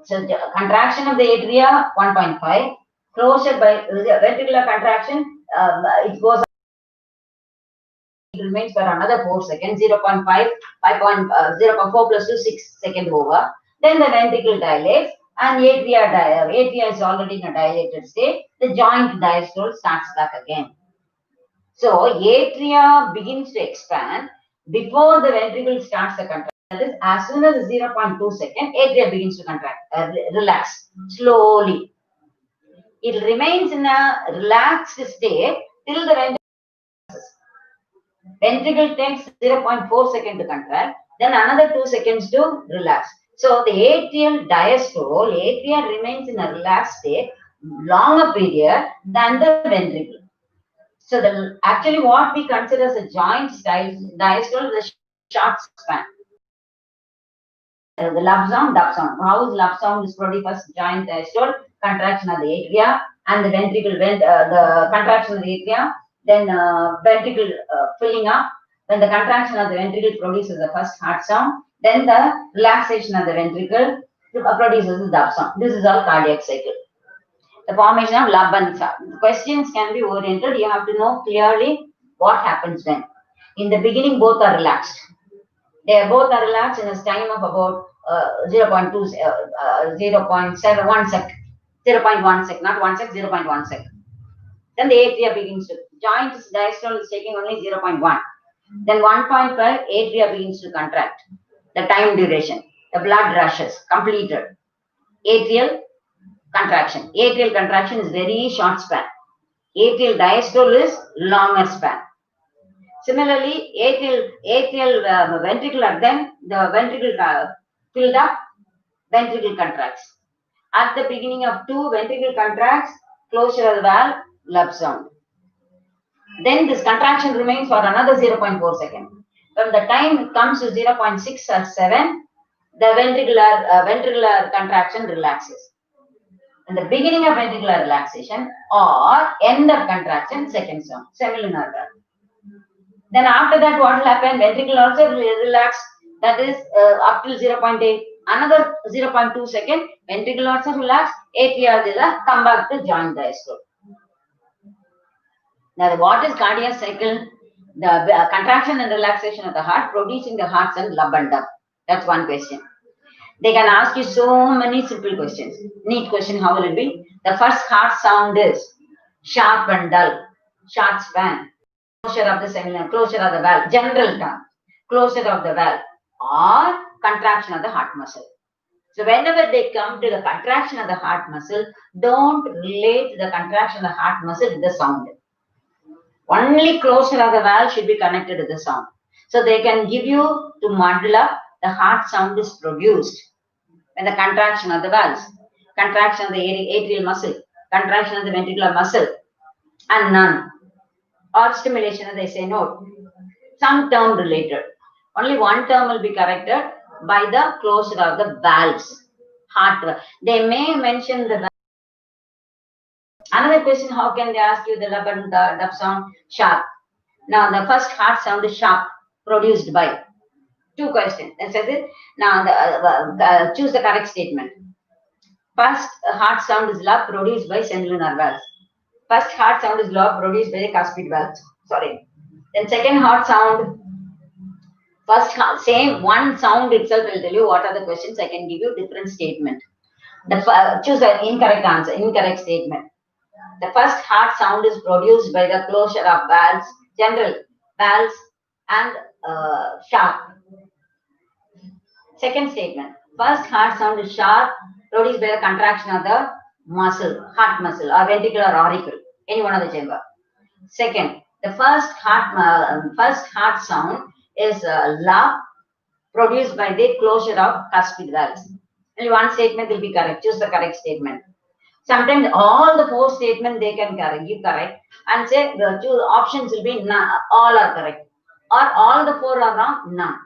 So the contraction of the atria, 1.5, closure by ventricular contraction, it goes, it remains for another 4 seconds, 0.5, 0.4 plus 2, 6 seconds over. Then the ventricle dilates and atria is already in a dilated state. The joint diastole starts back again. So atria begins to expand before the ventricle starts the contraction. That is, as soon as 0.2 seconds, atria begins to contract, relax slowly. It remains in a relaxed state till the ventricle takes 0.4 seconds to contract, then another 2 seconds to relax. So the atrial diastole, atria remains in a relaxed state longer period than the ventricle. So actually what we consider as a joint diastole is a short span. The love sound, dub sound. How is love sound is produced first joint diastole, contraction of the atria, and the ventricle, the contraction of the atria, then ventricle filling up. When the contraction of the ventricle produces the first heart sound, then the relaxation of the ventricle produces the dub sound. This is our cardiac cycle. The formation of lab and sa. Questions can be oriented. You have to know clearly what happens when. In the beginning, both are relaxed. They both are relaxed in a time of about 0.2, 0.7, 1 sec, 0.1 sec, not 1 sec, 0.1 sec. Then the atria begins to, joint diastole is taking only 0.1. Then 1.5, atria begins to contract. The time duration, the blood rushes, completed. Atrial contraction. Atrial contraction is very short span. Atrial diastole is longer span. Similarly, atrial ventricular, then the ventricle filled up, ventricle contracts. At the beginning of 2, ventricle contracts, closure of the valve, love sound. Then this contraction remains for another 0.4 seconds. From the time it comes to 0.6 or 7, the ventricular contraction relaxes. In the beginning of ventricular relaxation or end of contraction, second sound, semilunar valve. Then after that, what will happen? Ventricle also relax. That is up till 0.8. Another 0.2 second, ventricle also relax. Atria come back to joint diastole. Now, what is cardiac cycle? The contraction and relaxation of the heart, producing the heart sound lub and dub. That's one question. They can ask you so many simple questions. Neat question, how will it be? The first heart sound is sharp and dull, short span. Closure of the semilunar, closure of the valve, general term, closure of the valve or contraction of the heart muscle. So whenever they come to the contraction of the heart muscle, don't relate the contraction of the heart muscle to the sound. Only closure of the valve should be connected to the sound. So they can give you to muddle up, the heart sound is produced when the contraction of the valves, contraction of the atrial muscle, contraction of the ventricular muscle, and none. Or stimulation, as I say, no. Some term related. Only one term will be corrected by the closure of the valves. Heart. They may mention the valve. Another question, how can they ask you the lub and the dub sound? Sharp. Now, the first heart sound is sharp, produced by. 2 questions. That's it. Now, choose the correct statement. First heart sound is lub, produced by semilunar valves. First heart sound is love produced by the cuspid valve. Sorry. Then second heart sound. First same one sound itself will tell you what are the questions. I can give you different statement. Choose an incorrect answer, incorrect statement. The first heart sound is produced by the closure of valves, general valves and sharp. Second statement. First heart sound is sharp, produced by the contraction of the muscle, heart muscle, or ventricular auricle, any one of the chamber. Second, the first heart sound is love, produced by the closure of cuspid valves. Only one statement will be correct. Choose the correct statement. Sometimes all the four statements they can give correct, and say the two options will be none, all are correct, or all the four are wrong, none.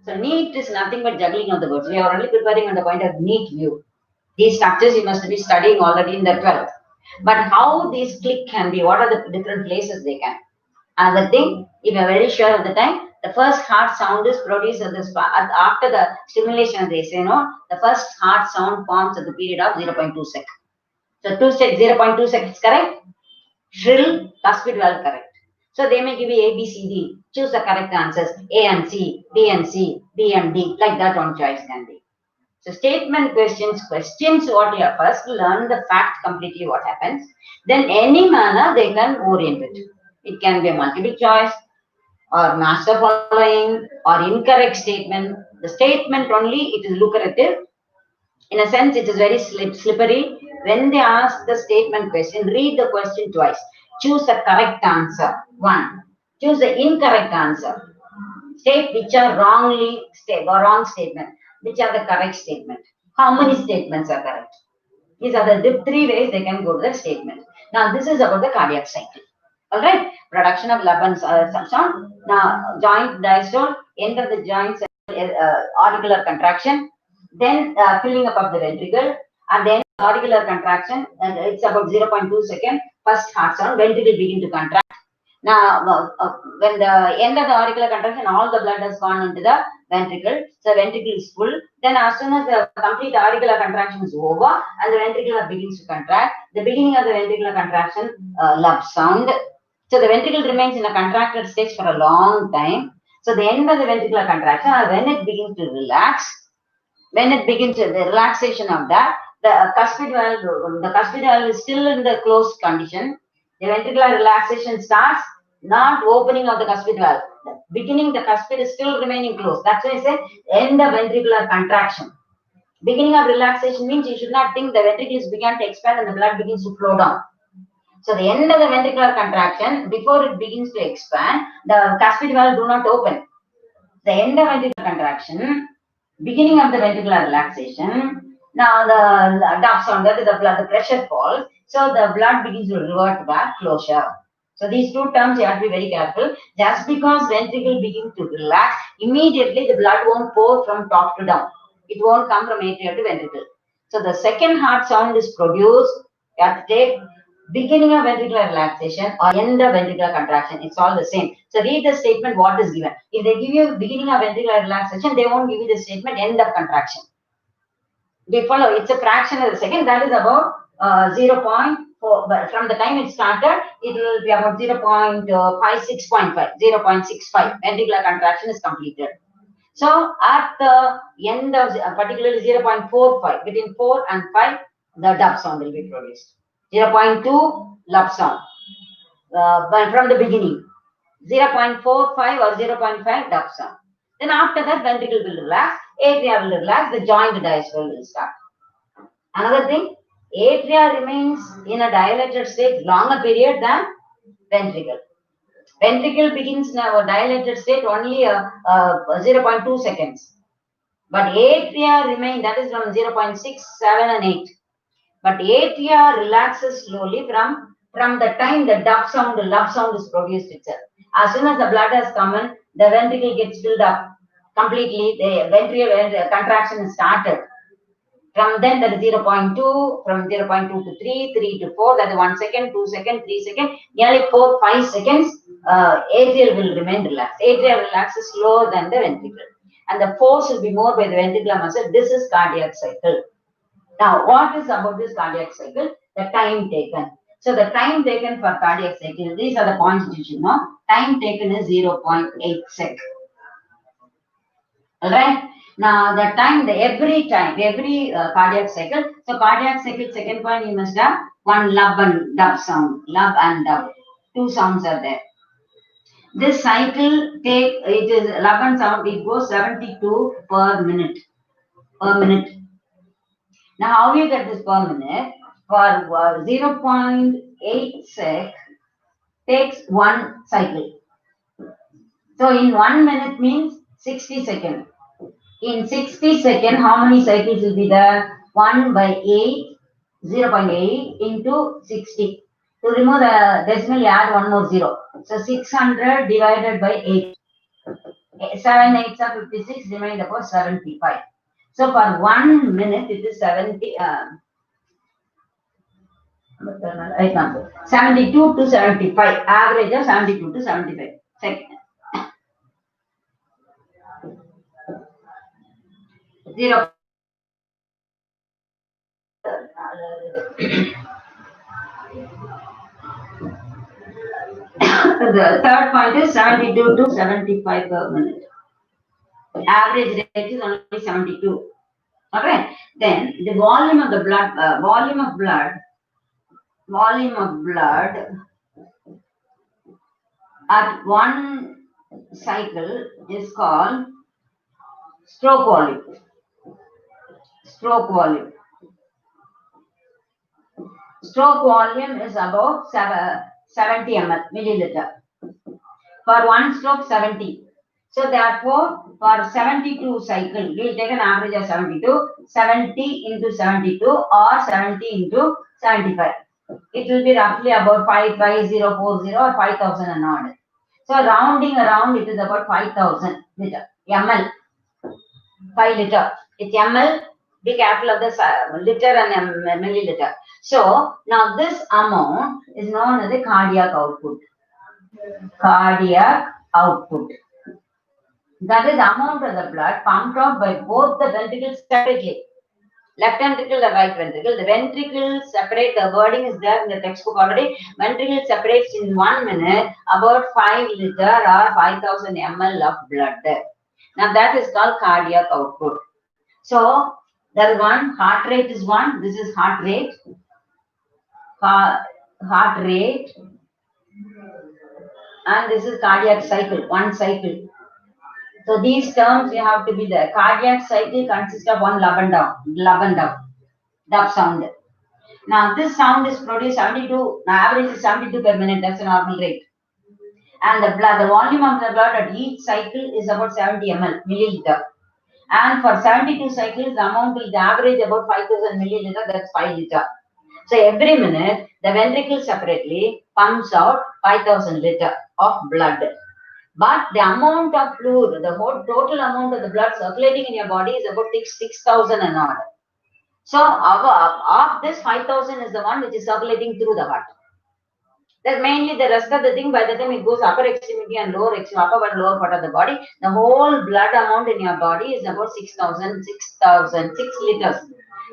So Neet is nothing but juggling of the words. We are only preparing on the point of Neet view. These structures you must be studying already in the 12th. But how these click can be, what are the different places they can? Another thing, if you are very sure of the time, the first heart sound is produced at this after the stimulation of the SA node, the first heart sound forms at the period of 0.2 seconds. So 0.2 seconds correct, shrill, cuspid valve correct. So they may give you A, B, C, D. Choose the correct answers. A and C, B and C, D and D. Like that one choice can be. So statement questions what you are first learn the fact completely what happens. Then any manner they can orient it. It can be a multiple choice or master following or incorrect statement. The statement only it is lucrative. In a sense, it is very slippery. When they ask the statement question, read the question twice. Choose the correct answer. One. Choose the incorrect answer. State which are wrong statement. Which are the correct statement. How many statements are correct? These are the three ways they can go to the statement. Now, this is about the cardiac cycle. Alright, production of Laban sound. Now, joint diastole, end of the joint auricular contraction, then filling up of the ventricle, and then auricular contraction, and it's about 0.2 seconds. First heart sound, ventricle begin to contract. Now, when the end of the auricular contraction, all the blood has gone into the ventricle. So ventricle is full. Then as soon as the complete auricular contraction is over and the ventricle begins to contract, the beginning of the ventricular contraction, love sound. So the ventricle remains in a contracted state for a long time. So the end of the ventricular contraction, or when it begins to relax, the relaxation of that, the cuspid valve is still in the closed condition. The ventricular relaxation starts, not opening of the cuspid valve. The beginning, the cuspid is still remaining closed. That's why I say end of ventricular contraction. Beginning of relaxation means you should not think the ventricles began to expand and the blood begins to flow down. So the end of the ventricular contraction, before it begins to expand, the cuspid valve do not open. The end of ventricular contraction, beginning of the ventricular relaxation. Now the dub sound, that is the blood, the pressure falls. So the blood begins to revert back, closure. So these two terms you have to be very careful. Just because ventricle begins to relax, immediately the blood won't pour from top to down. It won't come from atrium to ventricle. So the second heart sound is produced. You have to take beginning of ventricular relaxation or end of ventricular contraction. It's all the same. So read the statement what is given. If they give you beginning of ventricular relaxation, they won't give you the statement end of contraction. They follow. It's a fraction of a second. That is about 0.4. But from the time it started, it will be about 0.65. Ventricular contraction is completed. So at the end of particularly 0.45, between 4 and 5, the dub sound will be produced. 0.2 love sound from the beginning. 0.45 or 0.5 dub sound. Then after that, ventricle will relax, atria will relax, the joint diastole will start. Another thing, atria remains in a dilated state longer period than ventricle. Ventricle begins now a dilated state only 0.2 seconds. But atria remain, that is from 0.6, 7 and 8. But atria relaxes slowly from the time the love sound is produced itself. As soon as the blood has come in, the ventricle gets filled up completely. The ventricular contraction is started. From then that is 0.2, from 0.2 to 3, 3 to 4, that is 1 second, 2 seconds, 3 seconds, nearly 4, 5 seconds, atrial will remain relaxed. Atrial relaxes slower than the ventricle. And the force will be more by the ventricular muscle. This is cardiac cycle. Now, what is about this cardiac cycle? The time taken. So, the time taken for cardiac cycle, these are the points you should know. Time taken is 0.8 seconds. Alright? Now, the time, every cardiac cycle. So, cardiac cycle, second point, you must have one lub and dub sound. Lub and dub. Two sounds are there. This cycle it is 11 sound, it goes 72 per minute. Per minute. Now how you get this per minute? For 0.8 sec takes one cycle. So in 1 minute means 60 seconds. In 60 seconds, how many cycles will be there? 1 by 8, 0.8 into 60. To remove the decimal, add one more 0. So 600 divided by 8. 7 8s are 56, remain about 75. So for 1 minute, it is 70. I can't. 72 to 75. Average of 72 to 75. Second. 0. The third point is 72 to 75 per minute. Average rate is only 72. Okay. Then the volume of the blood, volume of blood at one cycle is called stroke volume. Stroke volume. Stroke volume is about 70 ml, milliliter. For one stroke, 70. So therefore, for 72 cycle, we will take an average of 72, 70 into 72 or 70 into 75. It will be roughly about 55040 or 5000 and odd. So rounding around, it is about 5000 liter, ml, 5 liter. It's ml. Be careful of the liter and milliliter. So now this amount is known as the cardiac output. Cardiac output. That is the amount of the blood pumped out by both the ventricles separately. Left ventricle and right ventricle. The ventricle separate, the wording is there in the textbook already. Ventricle separates in 1 minute about 5 liter or 5000 ml of blood. Now that is called cardiac output. So there is one, heart rate is one. This is heart rate. Heart rate. And this is cardiac cycle, one cycle. So these terms you have to be there. Cardiac cycle consists of one lub and down, dub sound. Now this sound is produced 72, average is 72 per minute, that's a normal rate. And the volume of the blood at each cycle is about 70 ml, milliliter. And for 72 cycles, the amount will average about 5000 milliliter, that's 5 liter. So every minute, the ventricle separately pumps out 5000 liter of blood. But the amount of fluid, the whole total amount of the blood circulating in your body is about 6,000 and odd. So of this 5,000 is the one which is circulating through the heart. That's mainly the rest of the thing. By the time it goes upper extremity and lower extremity, upper and lower part of the body, the whole blood amount in your body is about 6,000, 6 liters.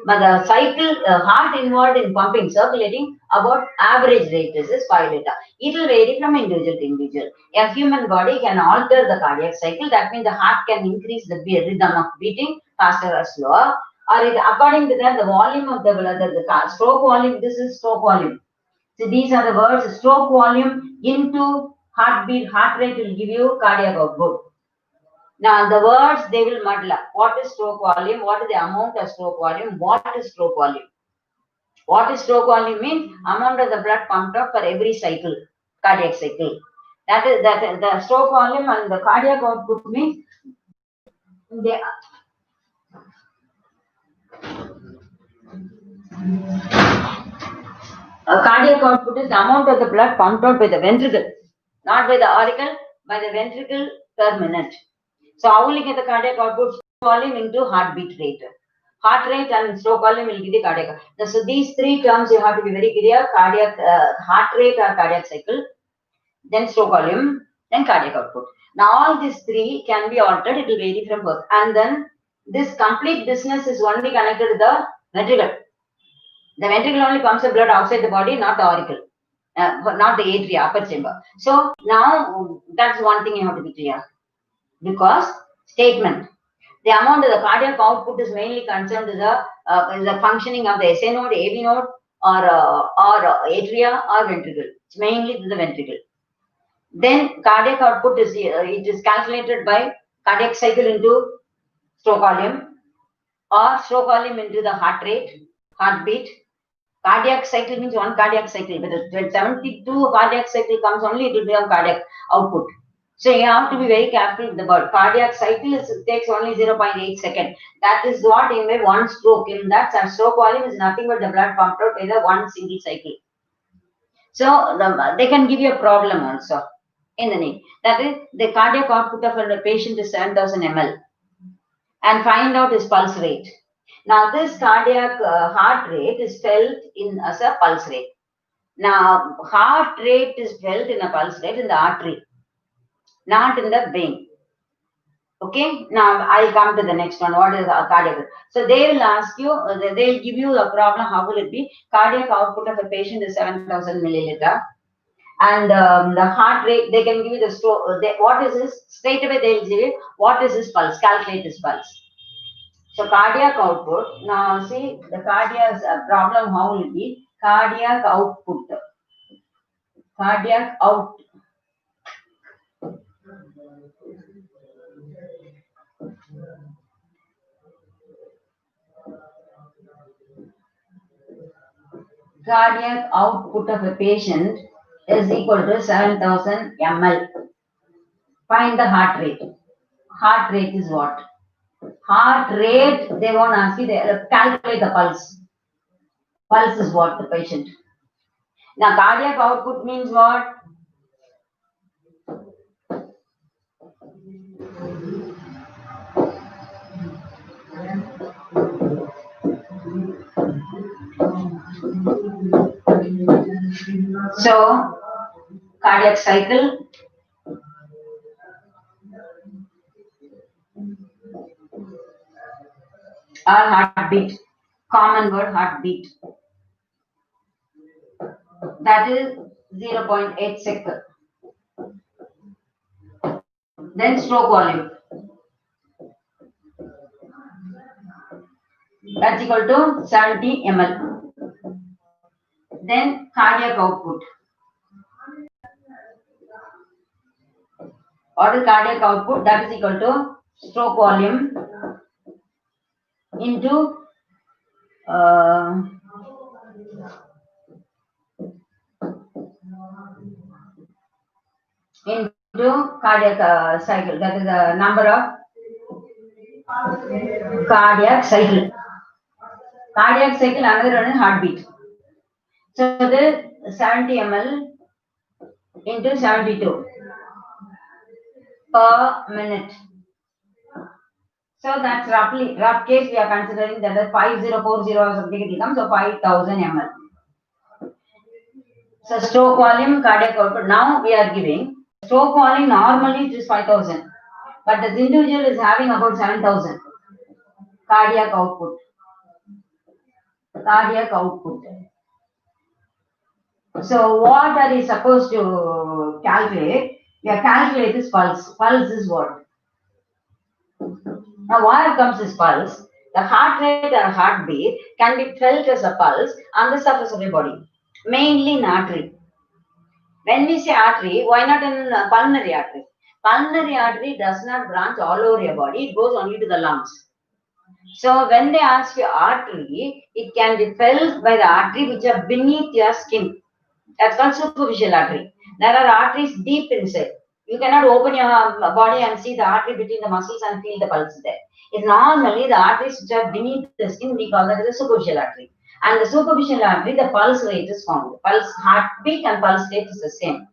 But the cycle, heart involved in pumping, circulating, about average rate is 5 liter. It will vary from individual to individual. A human body can alter the cardiac cycle. That means the heart can increase the rhythm of beating faster or slower. Or according to that, the volume of the stroke volume, this is stroke volume. So these are the words. Stroke volume into heartbeat, heart rate will give you cardiac output. Now the words they will muddle up. What is stroke volume? What is the amount of stroke volume? What is stroke volume? What is stroke volume means? Amount of the blood pumped up for every cycle, cardiac cycle. That is the stroke volume and the cardiac output means they cardiac output is the amount of the blood pumped out by the ventricle, not by the auricle, by the ventricle per minute. So how will you get the cardiac output? Volume into heartbeat rate. Heart rate and stroke volume will give the cardiac. So these three terms you have to be very clear. Cardiac, heart rate or cardiac cycle, then stroke volume, then cardiac output. Now all these three can be altered. It will vary from birth. And then this complete business is only connected to the ventricle. The ventricle only pumps the blood outside the body, not the auricle, not the atria, upper chamber. So now that's one thing you have to be clear. Because statement, the amount of the cardiac output is mainly concerned with the functioning of the SA node, AV node, or atria or ventricle. It's mainly to the ventricle. Then cardiac output is it is calculated by cardiac cycle into stroke volume, or stroke volume into the heart rate, heartbeat. Cardiac cycle means one cardiac cycle, but when 72 cardiac cycle comes only, it will become cardiac output. So you have to be very careful with the word. Cardiac cycle takes only 0.8 seconds. That is what in one stroke. In that stroke volume is nothing but the blood pumped out in the one single cycle. So they can give you a problem also in the knee. That is, the cardiac output of a patient is 7,000 ml, and find out his pulse rate. Now, this cardiac heart rate is felt in as a pulse rate. Now, heart rate is felt in a pulse rate in the artery, not in the vein. Okay, now I'll come to the next one. What is a cardiac? So they will ask you, they'll give you a problem. How will it be? Cardiac output of a patient is 7,000 milliliter, and the heart rate. They can give you the stroke. What is this? Straight away they'll give you what is his pulse. Calculate his pulse. So cardiac output. Now see the cardiac problem. How will it be? Cardiac output. Cardiac out. Cardiac output of a patient is equal to 7,000 ml. Find the heart rate. Heart rate is what? Heart rate, they won't ask you, they calculate the pulse. Pulse is what? The patient. Now, cardiac output means what? So, cardiac cycle. Or heartbeat. Common word, heartbeat. That is 0.8 second. Then stroke volume. That's equal to 70 ml. Then cardiac output. What is cardiac output? That is equal to stroke volume into into cardiac cycle. That is the number of cardiac cycle. Cardiac cycle, another one is heartbeat. So the 70 ml into 72 per minute. So that's roughly, rough case, we are considering that the 5040 or something it becomes, so 5,000 ml. So stroke volume, cardiac output. Now we are giving stroke volume normally it is 5,000, but this individual is having about 7,000 cardiac output. Cardiac output. So what are we supposed to calculate? We are calculate this pulse. Pulse is what? Now where comes this pulse? The heart rate or heartbeat can be felt as a pulse on the surface of your body, mainly in artery. When we say artery, why not in pulmonary artery? Pulmonary artery does not branch all over your body, it goes only to the lungs. So when they ask you artery, it can be felt by the artery which are beneath your skin. That's called superficial artery. There are arteries deep inside. You cannot open your body and see the artery between the muscles and feel the pulse there. It's normally the arteries which are beneath the skin, we call that as a superficial artery. And the superficial artery, the pulse rate is found. Pulse, heartbeat and pulse rate is the same.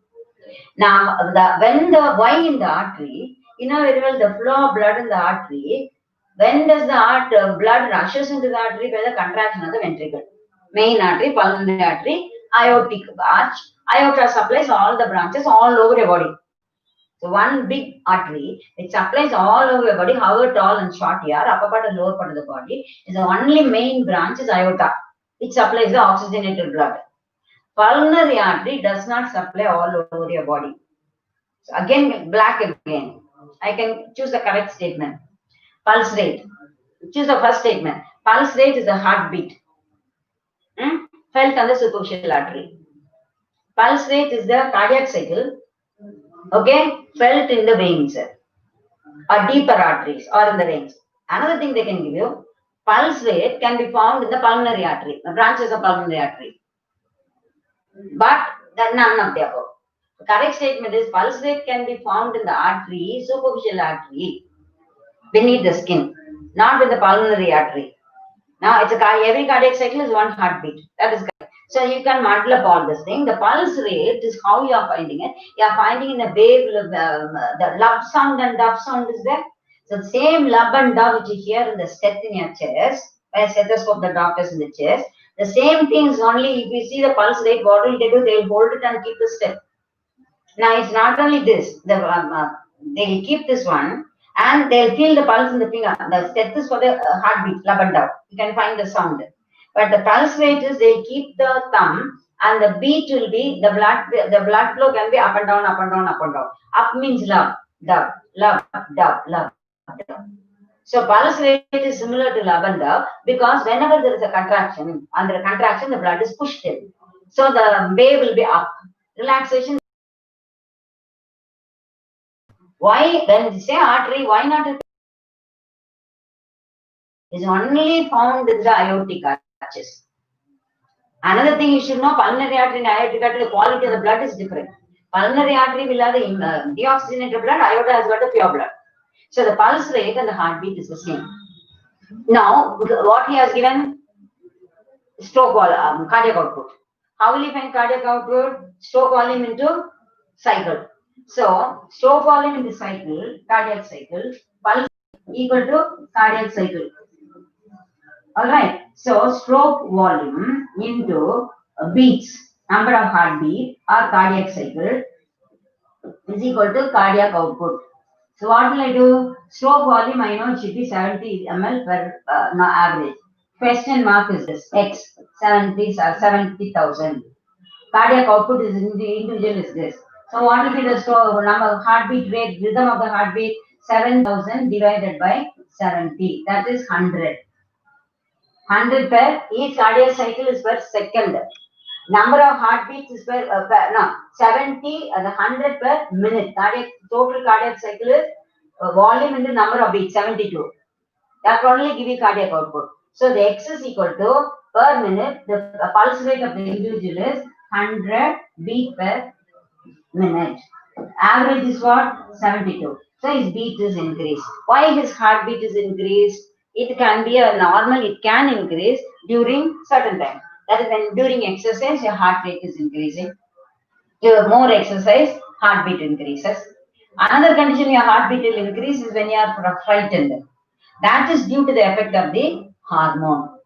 Now, when the why in the artery, you know very well the flow of blood in the artery. When does the blood rushes into the artery by the contraction of the ventricle? Main artery, pulmonary artery, aortic arch. Aorta supplies all the branches all over your body. So one big artery which supplies all over your body, however tall and short you are, upper part and lower part of the body, is the only main branch is aorta, which supplies the oxygenated blood. Pulmonary artery does not supply all over your body. So again, black again. I can choose the correct statement. Pulse rate. Choose the first statement. Pulse rate is the heartbeat. Felt on the superficial artery. Pulse rate is the cardiac cycle. Okay, felt in the veins or deeper arteries or in the veins. Another thing they can give you, pulse rate can be found in the pulmonary artery, the branches of pulmonary artery. But that none of the above. The correct statement is pulse rate can be found in the artery, superficial artery, beneath the skin, not in the pulmonary artery. Now it's every cardiac cycle is one heartbeat. That is correct. So you can muddle up all this thing. The pulse rate is how you are finding it. You are finding in the wave, the lub sound and dub sound is there. So the same lub and dub which you hear in the stet in your chest, by stethoscope the doctors in the chest, the same thing is only if you see the pulse rate, what will they do? They will hold it and keep the step. Now it's not only this, they'll keep this one and they'll feel the pulse in the finger. The step is for the heartbeat, lub and down. You can find the sound. But the pulse rate is they'll keep the thumb and the beat will be the blood flow can be up and down, up and down, up and down. Up means lub, dub, lub, dub, lub, dub. So pulse rate is similar to lub and dub because whenever there is a contraction, under contraction the blood is pushed in. So the wave will be up. Relaxation. Why, when we say artery, why not? Is only found in the aortic arches. Another thing you should know, pulmonary artery and aortic artery, the quality of the blood is different. Pulmonary artery will have the deoxygenated blood, aorta has got a pure blood. So the pulse rate and the heartbeat is the same. Now, what he has given, stroke volume, cardiac output. How will you find cardiac output? Stroke volume into cycle. So, stroke volume into cycle, cardiac cycle, pulse equal to cardiac cycle. Alright, so stroke volume into beats, number of heartbeat or cardiac cycle is equal to cardiac output. So what will I do? Stroke volume I know it should be 70 ml per no, average. Question mark is this X 70,000. Cardiac output is individual is this. So what will be the stroke number heartbeat rate, rhythm of the heartbeat? 7,000 divided by 70. That is 100. 100 per each cardiac cycle is per second. Number of heartbeats is per 70 and 100 per minute. Total cardiac cycle is volume into number of beats 72. That will only give you cardiac output. So the X is equal to per minute. The pulse rate of the individual is 100 beat per minute. Average is what? 72. So his beat is increased. Why his heartbeat is increased? It can be a normal, it can increase during certain time. That is when during exercise your heart rate is increasing. Your more exercise, heartbeat increases. Another condition your heartbeat will increase is when you are frightened. That is due to the effect of the hormone.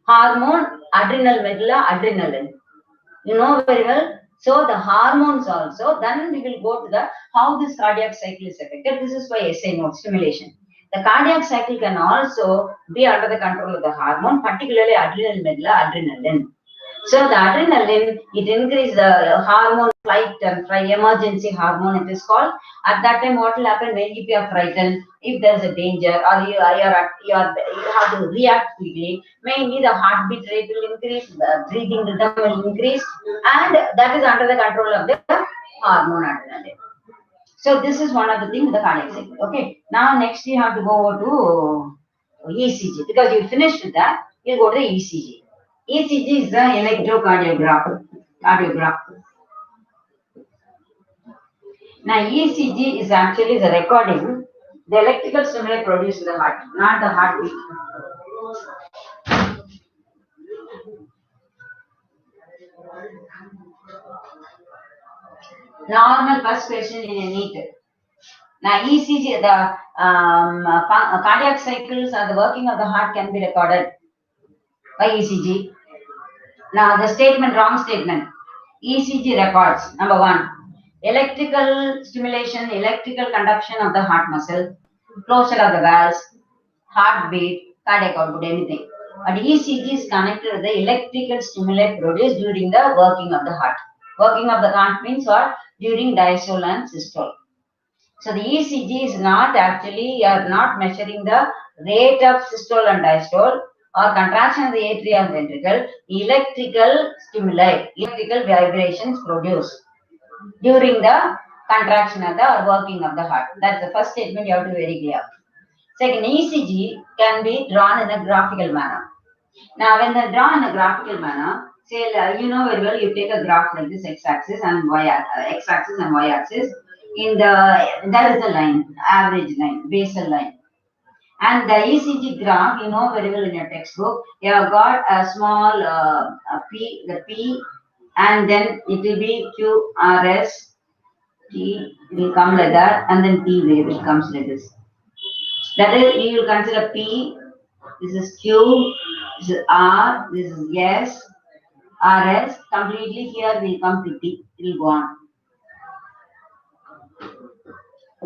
Hormone, adrenal medulla, adrenaline. You know very well. So the hormones also, then we will go to the how this cardiac cycle is affected. This is why essay note stimulation. The cardiac cycle can also be under the control of the hormone, particularly adrenal medulla, adrenaline. So the adrenaline, it increases the hormone flight and emergency hormone it is called. At that time, what will happen when if you are frightened, if there is a danger or you have to react quickly, mainly the heartbeat rate will increase, the breathing rhythm will increase, and that is under the control of the hormone adrenaline. So this is one of the things with the cardiac cycle. Okay. Now next you have to go to ECG because you finished with that. You go to the ECG. ECG is the electrocardiograph. Now ECG is actually the recording the electrical stimuli produced in the heart, not the heartbeat. Normal first question in a Neet. Now ECG, the cardiac cycles or the working of the heart can be recorded by ECG. Now the statement, wrong statement. ECG records, number one, electrical stimulation, electrical conduction of the heart muscle, closure of the valves, heartbeat, cardiac output, anything. But ECG is connected to the electrical stimuli produced during the working of the heart. Working of the heart means what? During diastole and systole. So the ECG is not actually, you are not measuring the rate of systole and diastole or contraction of the atria and ventricle. Electrical stimuli, electrical vibrations produced during the contraction of the or working of the heart. That's the first statement you have to be very clear. Second, ECG can be drawn in a graphical manner. Now, when they draw in a graphical manner, say you know very well, you take a graph like this x-axis and x-axis and y-axis. In the there is a line, average line, basal line. And the ECG graph, you know very well in your textbook, you have got a small P, the P, and then it will be Q, R, S, T, it will come like that, and then T wave, it comes like this. That is, you will consider P, this is Q, this is R, this is S, RS, completely here will come to T, it will go on.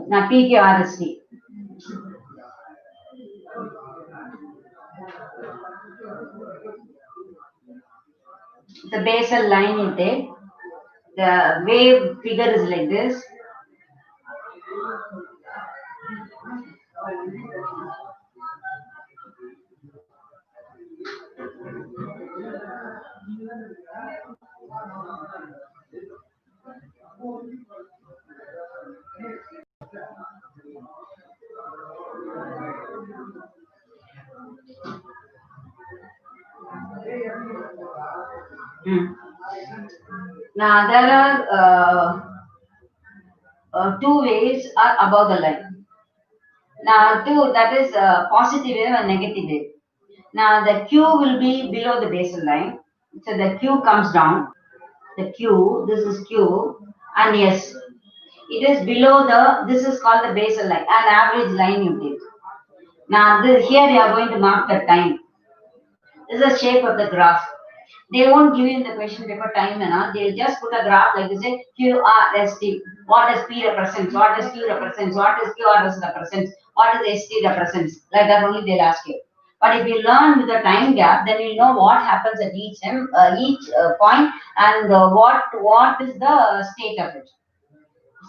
Now PQRST. The basal line you take, the wave figure is like this. Now there are two waves are above the line. Now two, that is positive wave and negative wave. Now the Q will be below the basal line. So the Q comes down. The Q, this is Q, and yes, it is below this is called the basal line, an average line you take. Now here you are going to mark the time. This is the shape of the graph. They won't give you in the question paper time and all. They'll just put a graph like this, say QRST. What does P represents? What does Q represents? What does QRS represents? What does ST represents? Like that only they'll ask you. But if you learn with the time gap, then you'll know what happens at each point and what is the state of it.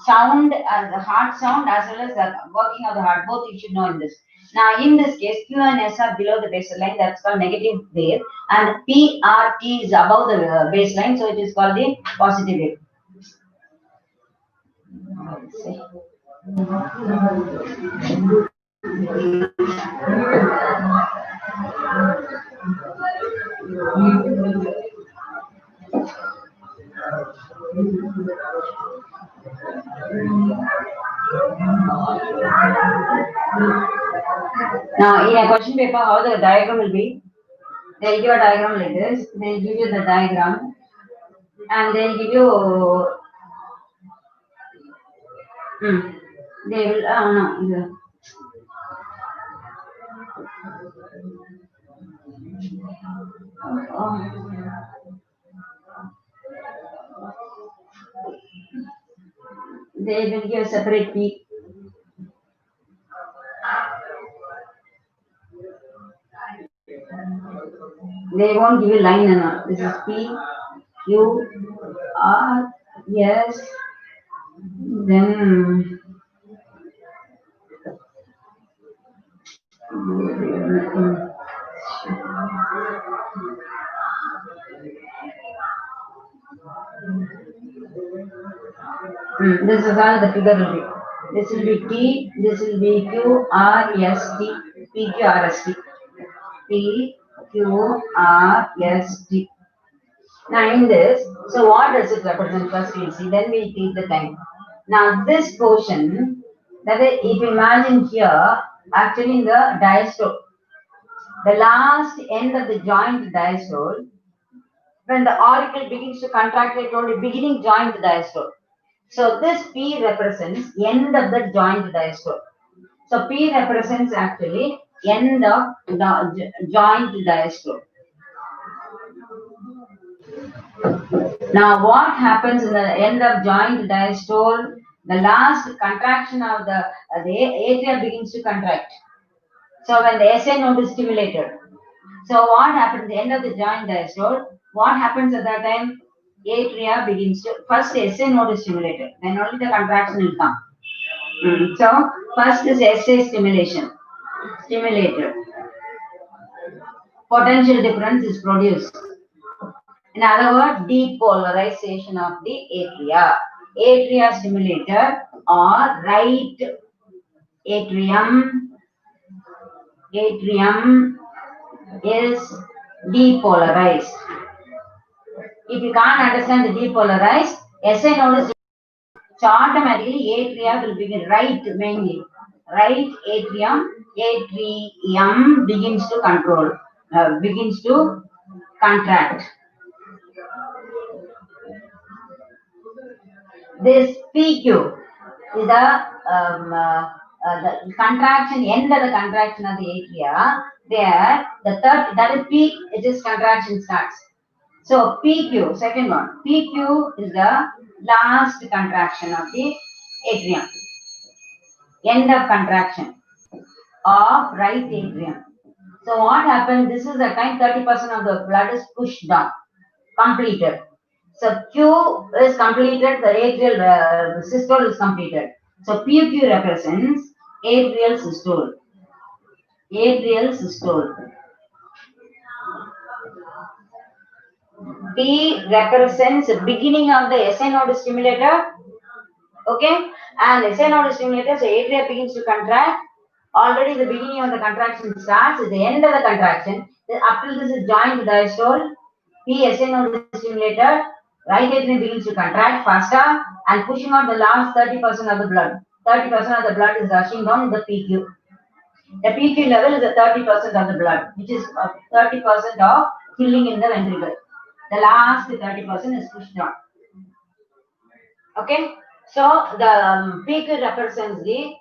Sound, the heart sound as well as the working of the heart, both you should know in this. Now, in this case, Q and S are below the baseline, that's called negative wave, and P, R, T is above the baseline, so it is called the positive wave. Now, in a question paper, how the diagram will be? They'll give a diagram like this. They'll give you the diagram, and they'll give you. They will. No. They will give a separate peak. They won't give you line and all. This is P, Q, R, S, then this is how the figure will be. This will be T, this will be Q, R, S, T, P, Q, R, S, T. P, Q, R, S, T. Now in this, so what does it represent? First we'll see, then we'll take the time. Now this portion, that is, if you imagine here, actually in the diastole, the last end of the joint diastole, when the auricle begins to contract, it only beginning joint diastole. So this P represents end of the joint diastole. So P represents actually end of the joint diastole. Now what happens in the end of joint diastole? The last contraction of the atria begins to contract. So when the SA node is stimulated. So what happens at the end of the joint diastole? What happens at that time? Atria begins to, first SA node is stimulated, then only the contraction will come. So first is SA stimulated. Potential difference is produced. In other words, depolarization of the atria. atria stimulator or right atrium is depolarized. If you can't understand the depolarized, SI node is so automatically atria will begin right mainly. Right atrium begins to control, begins to contract. This PQ is the contraction, end of the contraction of the atria. There, the third, that is peak, it is contraction starts. So PQ, second one, PQ is the last contraction of the atrium. End of contraction of right atrium. So what happens? This is the time 30% of the blood is pushed down, completed. So Q is completed, the atrial systole is completed. So PQ represents atrial systole. Atrial systole. T represents the beginning of the SI node stimulator. Okay, and SI node stimulator, so atria begins to contract. Already the beginning of the contraction starts, at the end of the contraction, up till this is joined to the diastole. P SI node stimulator, right atrium begins to contract faster and pushing out the last 30% of the blood. 30% of the blood is rushing down in the PQ. The PQ level is the 30% of the blood, which is 30% of filling in the ventricle. The last 30% is pushed down. Okay, so the PQ represents the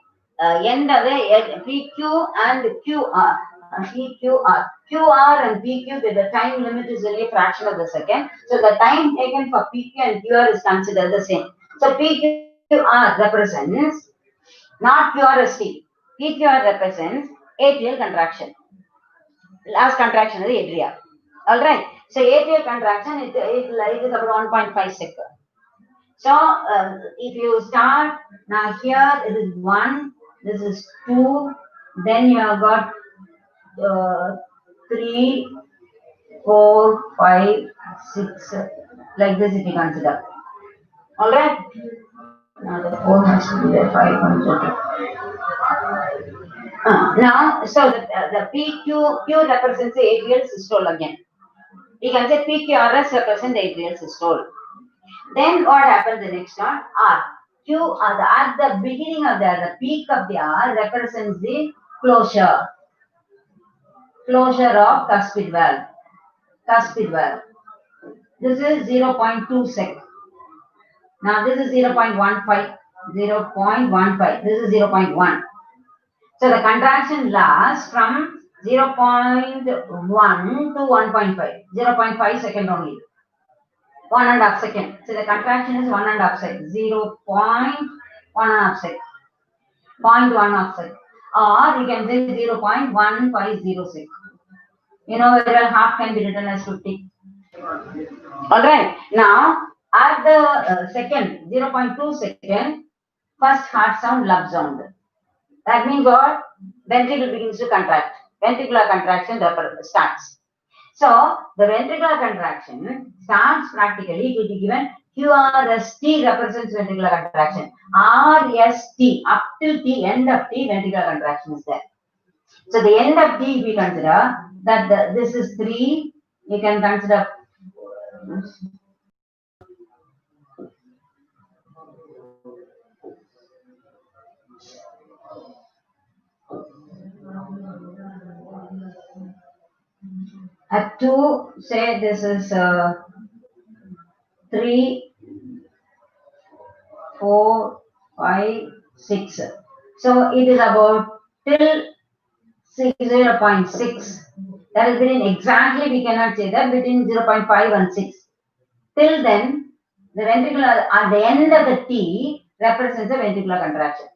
end of the PQ and QR. PQR. QR and PQ, the time limit is only a fraction of the second. So the time taken for PQ and QR is considered the same. So PQR represents not QRST. PQR represents atrial contraction. Last contraction of the atria. Alright. So atrial contraction, it is about 1.5 seconds. So if you start now here, it is 1, this is 2, then you have got 3, 4, 5, 6, like this if you consider. Alright? Now the 4 has to be there, 5, 1, 2. Now, so the Q represents the atrial systole again. You can say PQRS represents the atrial systole. Then what happens the next one? R. Q at the beginning of the peak of the R represents the closure of cuspid valve. This is 0.2 sec. Now this is 0.15. This is 0.1. So the contraction lasts from 0.1 to 1.5. 0.5 second only. 1.5 second. So the contraction is 1.5 second. 0.1.5 second. 0.1 second. Or you can say 0.1506. You know whether half can be written as 50. Alright. Now at the second 0.2 second, first heart sound, love sound. That means what? Ventricle begins to contract. Ventricular contraction starts. So the ventricular contraction starts practically, it will be given QRST represents ventricular contraction. RST, up till T, end of T, ventricular contraction is there. So the end of T, if we consider that this is 3, you can consider at 2, say this is 3, 4, 5, 6. So it is about till 0.6. That is between exactly, we cannot say that, between 0.5 and 6. Till then, the ventricular, at the end of the T represents the ventricular contraction.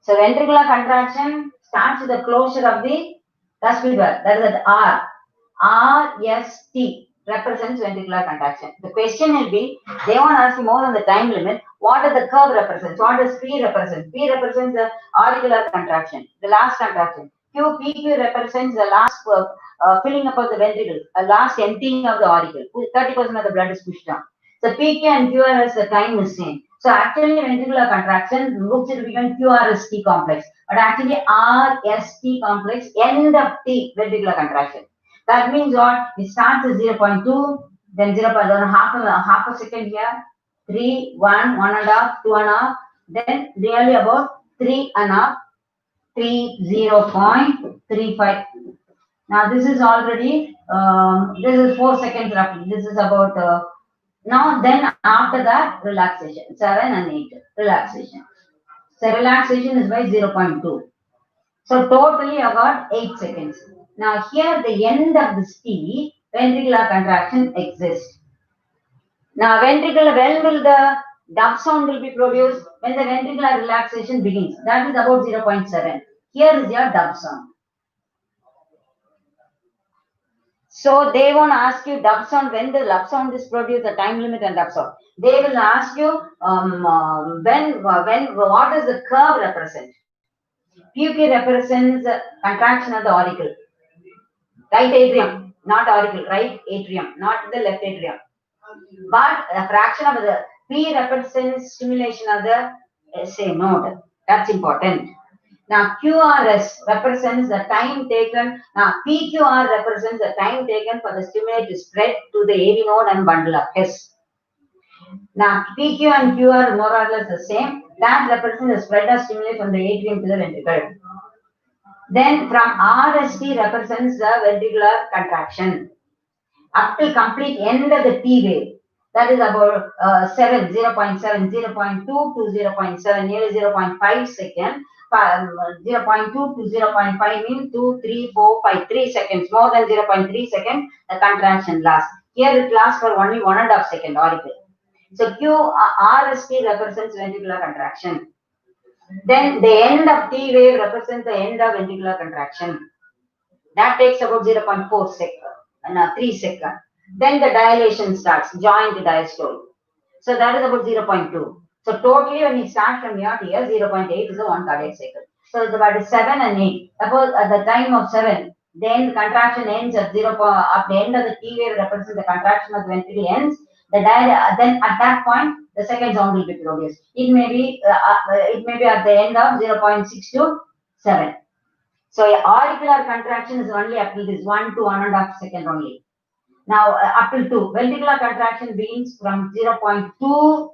So ventricular contraction starts with the closure of the cuspid valve. That is at R. RST represents ventricular contraction. The question will be, they want to ask you more than the time limit. What does the curve represent? What does P represent? P represents the auricular contraction, the last contraction. PQ represents the last filling up of the ventricle, last emptying of the auricle. 30% of the blood is pushed down. So PQ and QRS, the time is same. So actually ventricular contraction looks to become QRST complex, but actually RST complex end of T ventricular contraction. That means what? It starts at 0.2, then 0.1, half a second here, 3, 1, 1.5, 2.5, then nearly about 3.5, 0.35. Now this is already, this is 4 seconds roughly. This is about, now then after that, relaxation, 7 and 8, relaxation. So relaxation is by 0.2. So totally I got 8 seconds. Now here the end of this T, ventricular contraction exists. Now ventricular, when will the dub sound will be produced? When the ventricular relaxation begins. That is about 0.7. Here is your dub sound. So they won't ask you dub sound when the dub sound is produced, the time limit and dub sound. They will ask you when what does the curve represent? PQ represents contraction of the auricle, right atrium, not auricle, right atrium, not the left atrium. But a fraction of the P represents stimulation of the SA node. That's important. Now, QRS represents the time taken. Now, PQR represents the time taken for the stimulate to spread to the AV node and bundle up His. Now, PQ and QR are more or less the same. That represents the spread of stimulate from the atrium to the ventricle. Then, from RST represents the ventricular contraction. Up till complete end of the T wave. That is about 7, 0.7, 0.2 to 0.7, nearly 0.5 second. 0.2 to 0.5 means 2, 3, 4, 5, 3 seconds. More than 0.3 seconds, the contraction lasts. Here it lasts for only 1.5 second auricle. So QRST represents ventricular contraction. Then the end of T wave represents the end of ventricular contraction. That takes about 0.4 second, 3 seconds. Then the dilation starts, joint diastole. So that is about 0.2. So totally when you start from here to here, 0.8 is the one cardiac cycle. So it's about 7 and 8. Suppose at the time of 7, then the contraction ends at 0. At the end of the T wave represents the contraction of the ventricle ends. Then at that point, the second sound will be produced. It may be at the end of 0.6 to 7. So auricular contraction is only up to this 1 to 1.5 second only. Now up to 2. Ventricular contraction begins from 0.2 to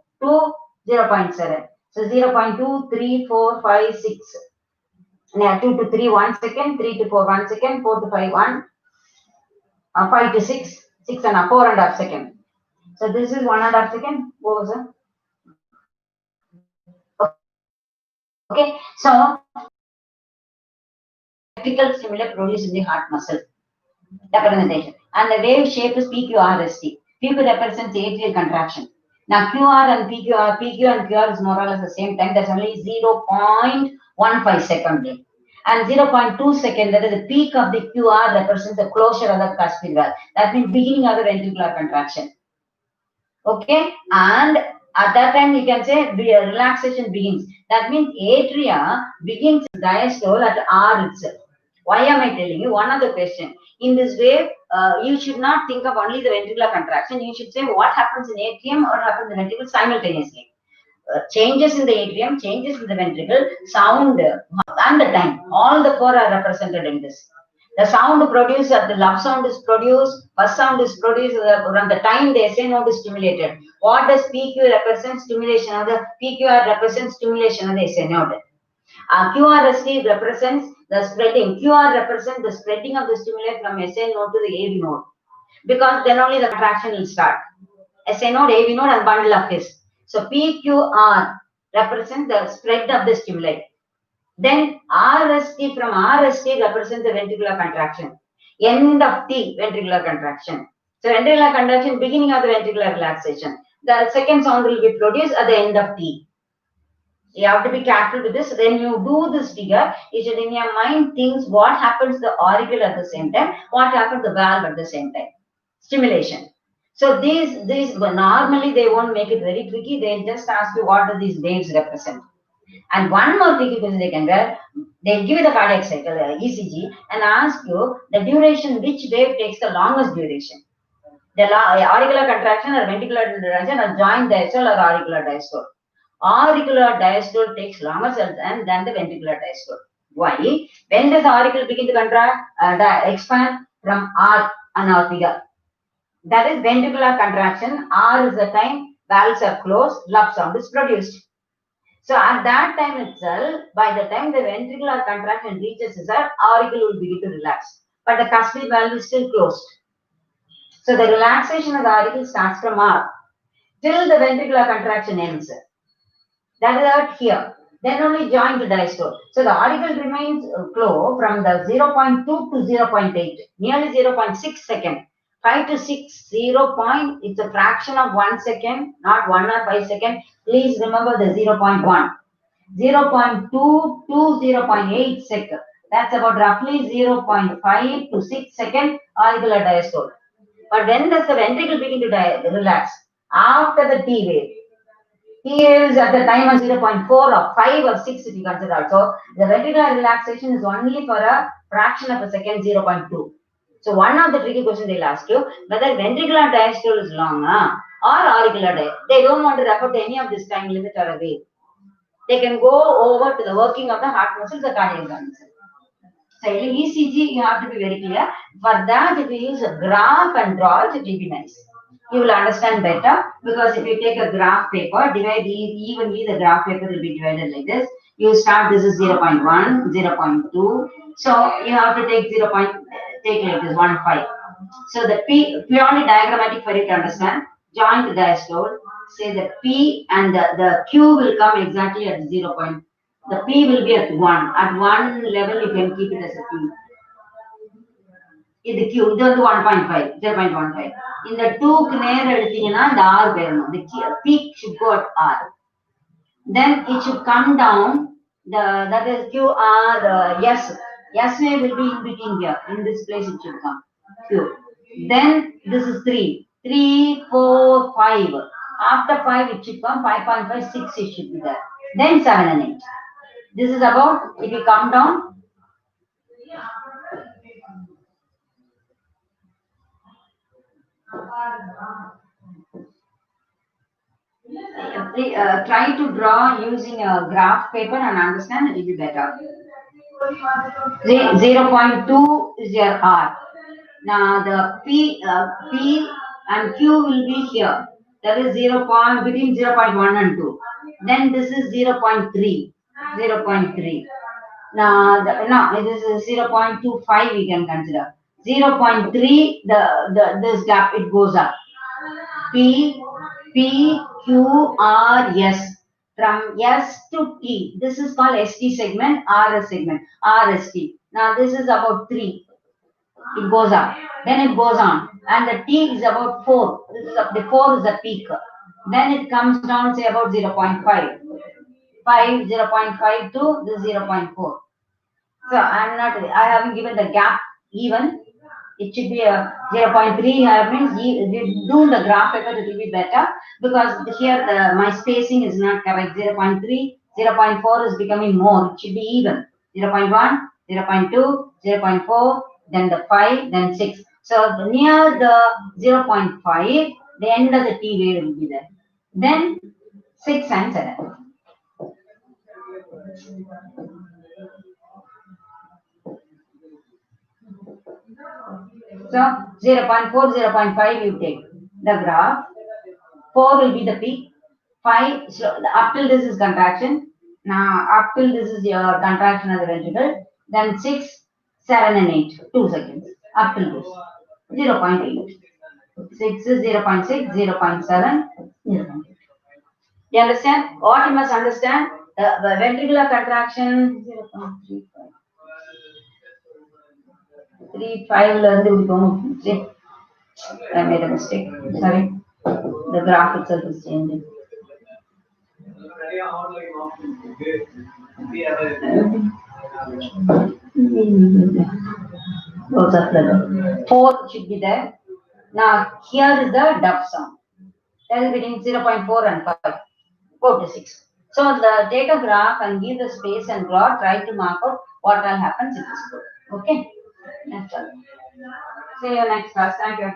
0.7. So 0.2, 3, 4, 5, 6. Now 2 to 3, 1 second, 3 to 4, 1 second, 4 to 5, 1, 5 to 6, 6 and 4.5 second. So this is 1.5 second. What was it? Okay, so electrical stimuli produced in the heart muscle. Representation. And the wave shape is PQRST. PQ represents atrial contraction. Now QR and PQ and QR is more or less the same time. That's only 0.15 second. And 0.2 second, that is the peak of the QR represents the closure of the cuspid valve. That means beginning of the ventricular contraction. Okay, and at that time you can say relaxation begins. That means atria begins diastole at R itself. Why am I telling you? One other question. In this way, you should not think of only the ventricular contraction. You should say what happens in atrium or happens in ventricle simultaneously. Changes in the atrium, changes in the ventricle, sound, and the time. All the four are represented in this. The sound produced, the love sound is produced, first sound is produced around the time the SA node is stimulated. What does PQ represent? Stimulation of the PQR represents stimulation of the SA node. QRST represents the spreading. QR represents the spreading of the stimuli from SA node to the AV node. Because then only the contraction will start. SA node, AV node, and bundle of His. So PQR represents the spread of the stimuli. Then RST from RST represents the ventricular contraction. End of T, ventricular contraction. So ventricular contraction, beginning of the ventricular relaxation. The second sound will be produced at the end of T. You have to be careful with this. When you do this figure, you should in your mind think what happens to the auricle at the same time, what happens to the valve at the same time. Stimulation. So these normally they won't make it very tricky. They'll just ask you what do these waves represent. And one more tricky question they can get, they'll give you the cardiac cycle, ECG, and ask you the duration, which wave takes the longest duration. The auricular contraction or ventricular contraction or joint diastole or auricular diastole. Auricular diastole takes longer than the ventricular diastole. Why? When does the auricle begin to contract, expand? From R anorthega. That is ventricular contraction. R is the time valves are closed, love sound is produced. So at that time itself, by the time the ventricular contraction reaches the auricle will begin to relax. But the custody valve is still closed. So the relaxation of the auricle starts from R till the ventricular contraction ends. That is out here. Then only join the diastole. So the auricle remains closed from the 0.2 to 0.8, nearly 0.6 second. 5 to 6, 0. It's a fraction of 1 second, not 1 or 5 second. Please remember the 0.1. 0.2 to 0.8 second. That's about roughly 0.5 to 6 second auricular diastole. But when does the ventricle begin to relax? After the T wave. T wave is at the time of 0.4 or 5 or 6 if you consider also. The ventricular relaxation is only for a fraction of a second, 0.2. So one of the tricky questions they'll ask you, whether ventricular diastole is long or auricular diastole. They don't want to refer to any of this time limit or a wave. They can go over to the working of the heart muscles, the cardiac muscles. So in ECG, you have to be very clear. For that, if you use a graph and draw it, it will be nice. You will understand better because if you take a graph paper, divide evenly, the graph paper will be divided like this. You start, this is 0.1, 0.2. So you have to take take like this, 1.5. So the P, purely diagrammatic for you to understand, join the diastole, say the P and the Q will come exactly at 0. The P will be at 1. At 1 level, you can keep it as a P. In the Q, இது வந்து 1.5, 0.15. In the 2க்கு நேர் எடுத்தீங்கன்னா இந்த R வரணும். The peak should go at R. Then it should come down, that is QR, S. S will be in between here. In this place it should come. Q. Then this is 3. 3, 4, 5. After 5 it should come 5.5, 6 it should be there. Then 7 and 8. This is about, if you come down, try to draw using a graph paper and understand, it will be better. 0.2 is your R. Now the P and Q will be here. That is 0. Between 0.1 and 2. Then this is 0.3. 0.3. Now this is 0.25 we can consider. 0.3, this gap it goes up. P, Q, R, S. From S to T. This is called ST segment, RS segment, RST. Now this is about 3. It goes up. Then it goes on. And the T is about 4. This is the 4 is the peak. Then it comes down, say about 0.5. 0.5 to this 0.4. So I haven't given the gap even. It should be a 0.3. Means you do the graph paper, it will be better because here my spacing is not correct. 0.3, 0.4 is becoming more. It should be even. 0.1, 0.2, 0.4, then the 5, then 6. So near the 0.5, the end of the T wave will be there. Then 6 and 7. So 0.4, 0.5 you take the graph. 4 will be the peak. 5, so up till this is contraction. Now up till this is your contraction of the ventricle. Then 6, 7 and 8, 2 seconds. Up till this. 0.8. 6 is 0.6, 0.7, 0.8. You understand? What you must understand? The ventricular contraction 0.35. 3.5 I made a mistake. Sorry. The graph itself is changing. Those are the 4 should be there. Now here is the dub sound. That is between 0.4 and 5. 4 to 6. So take a graph and give the space and draw. Try to mark out what all happens. It is good. Okay. That's all. See you next class. Thank you.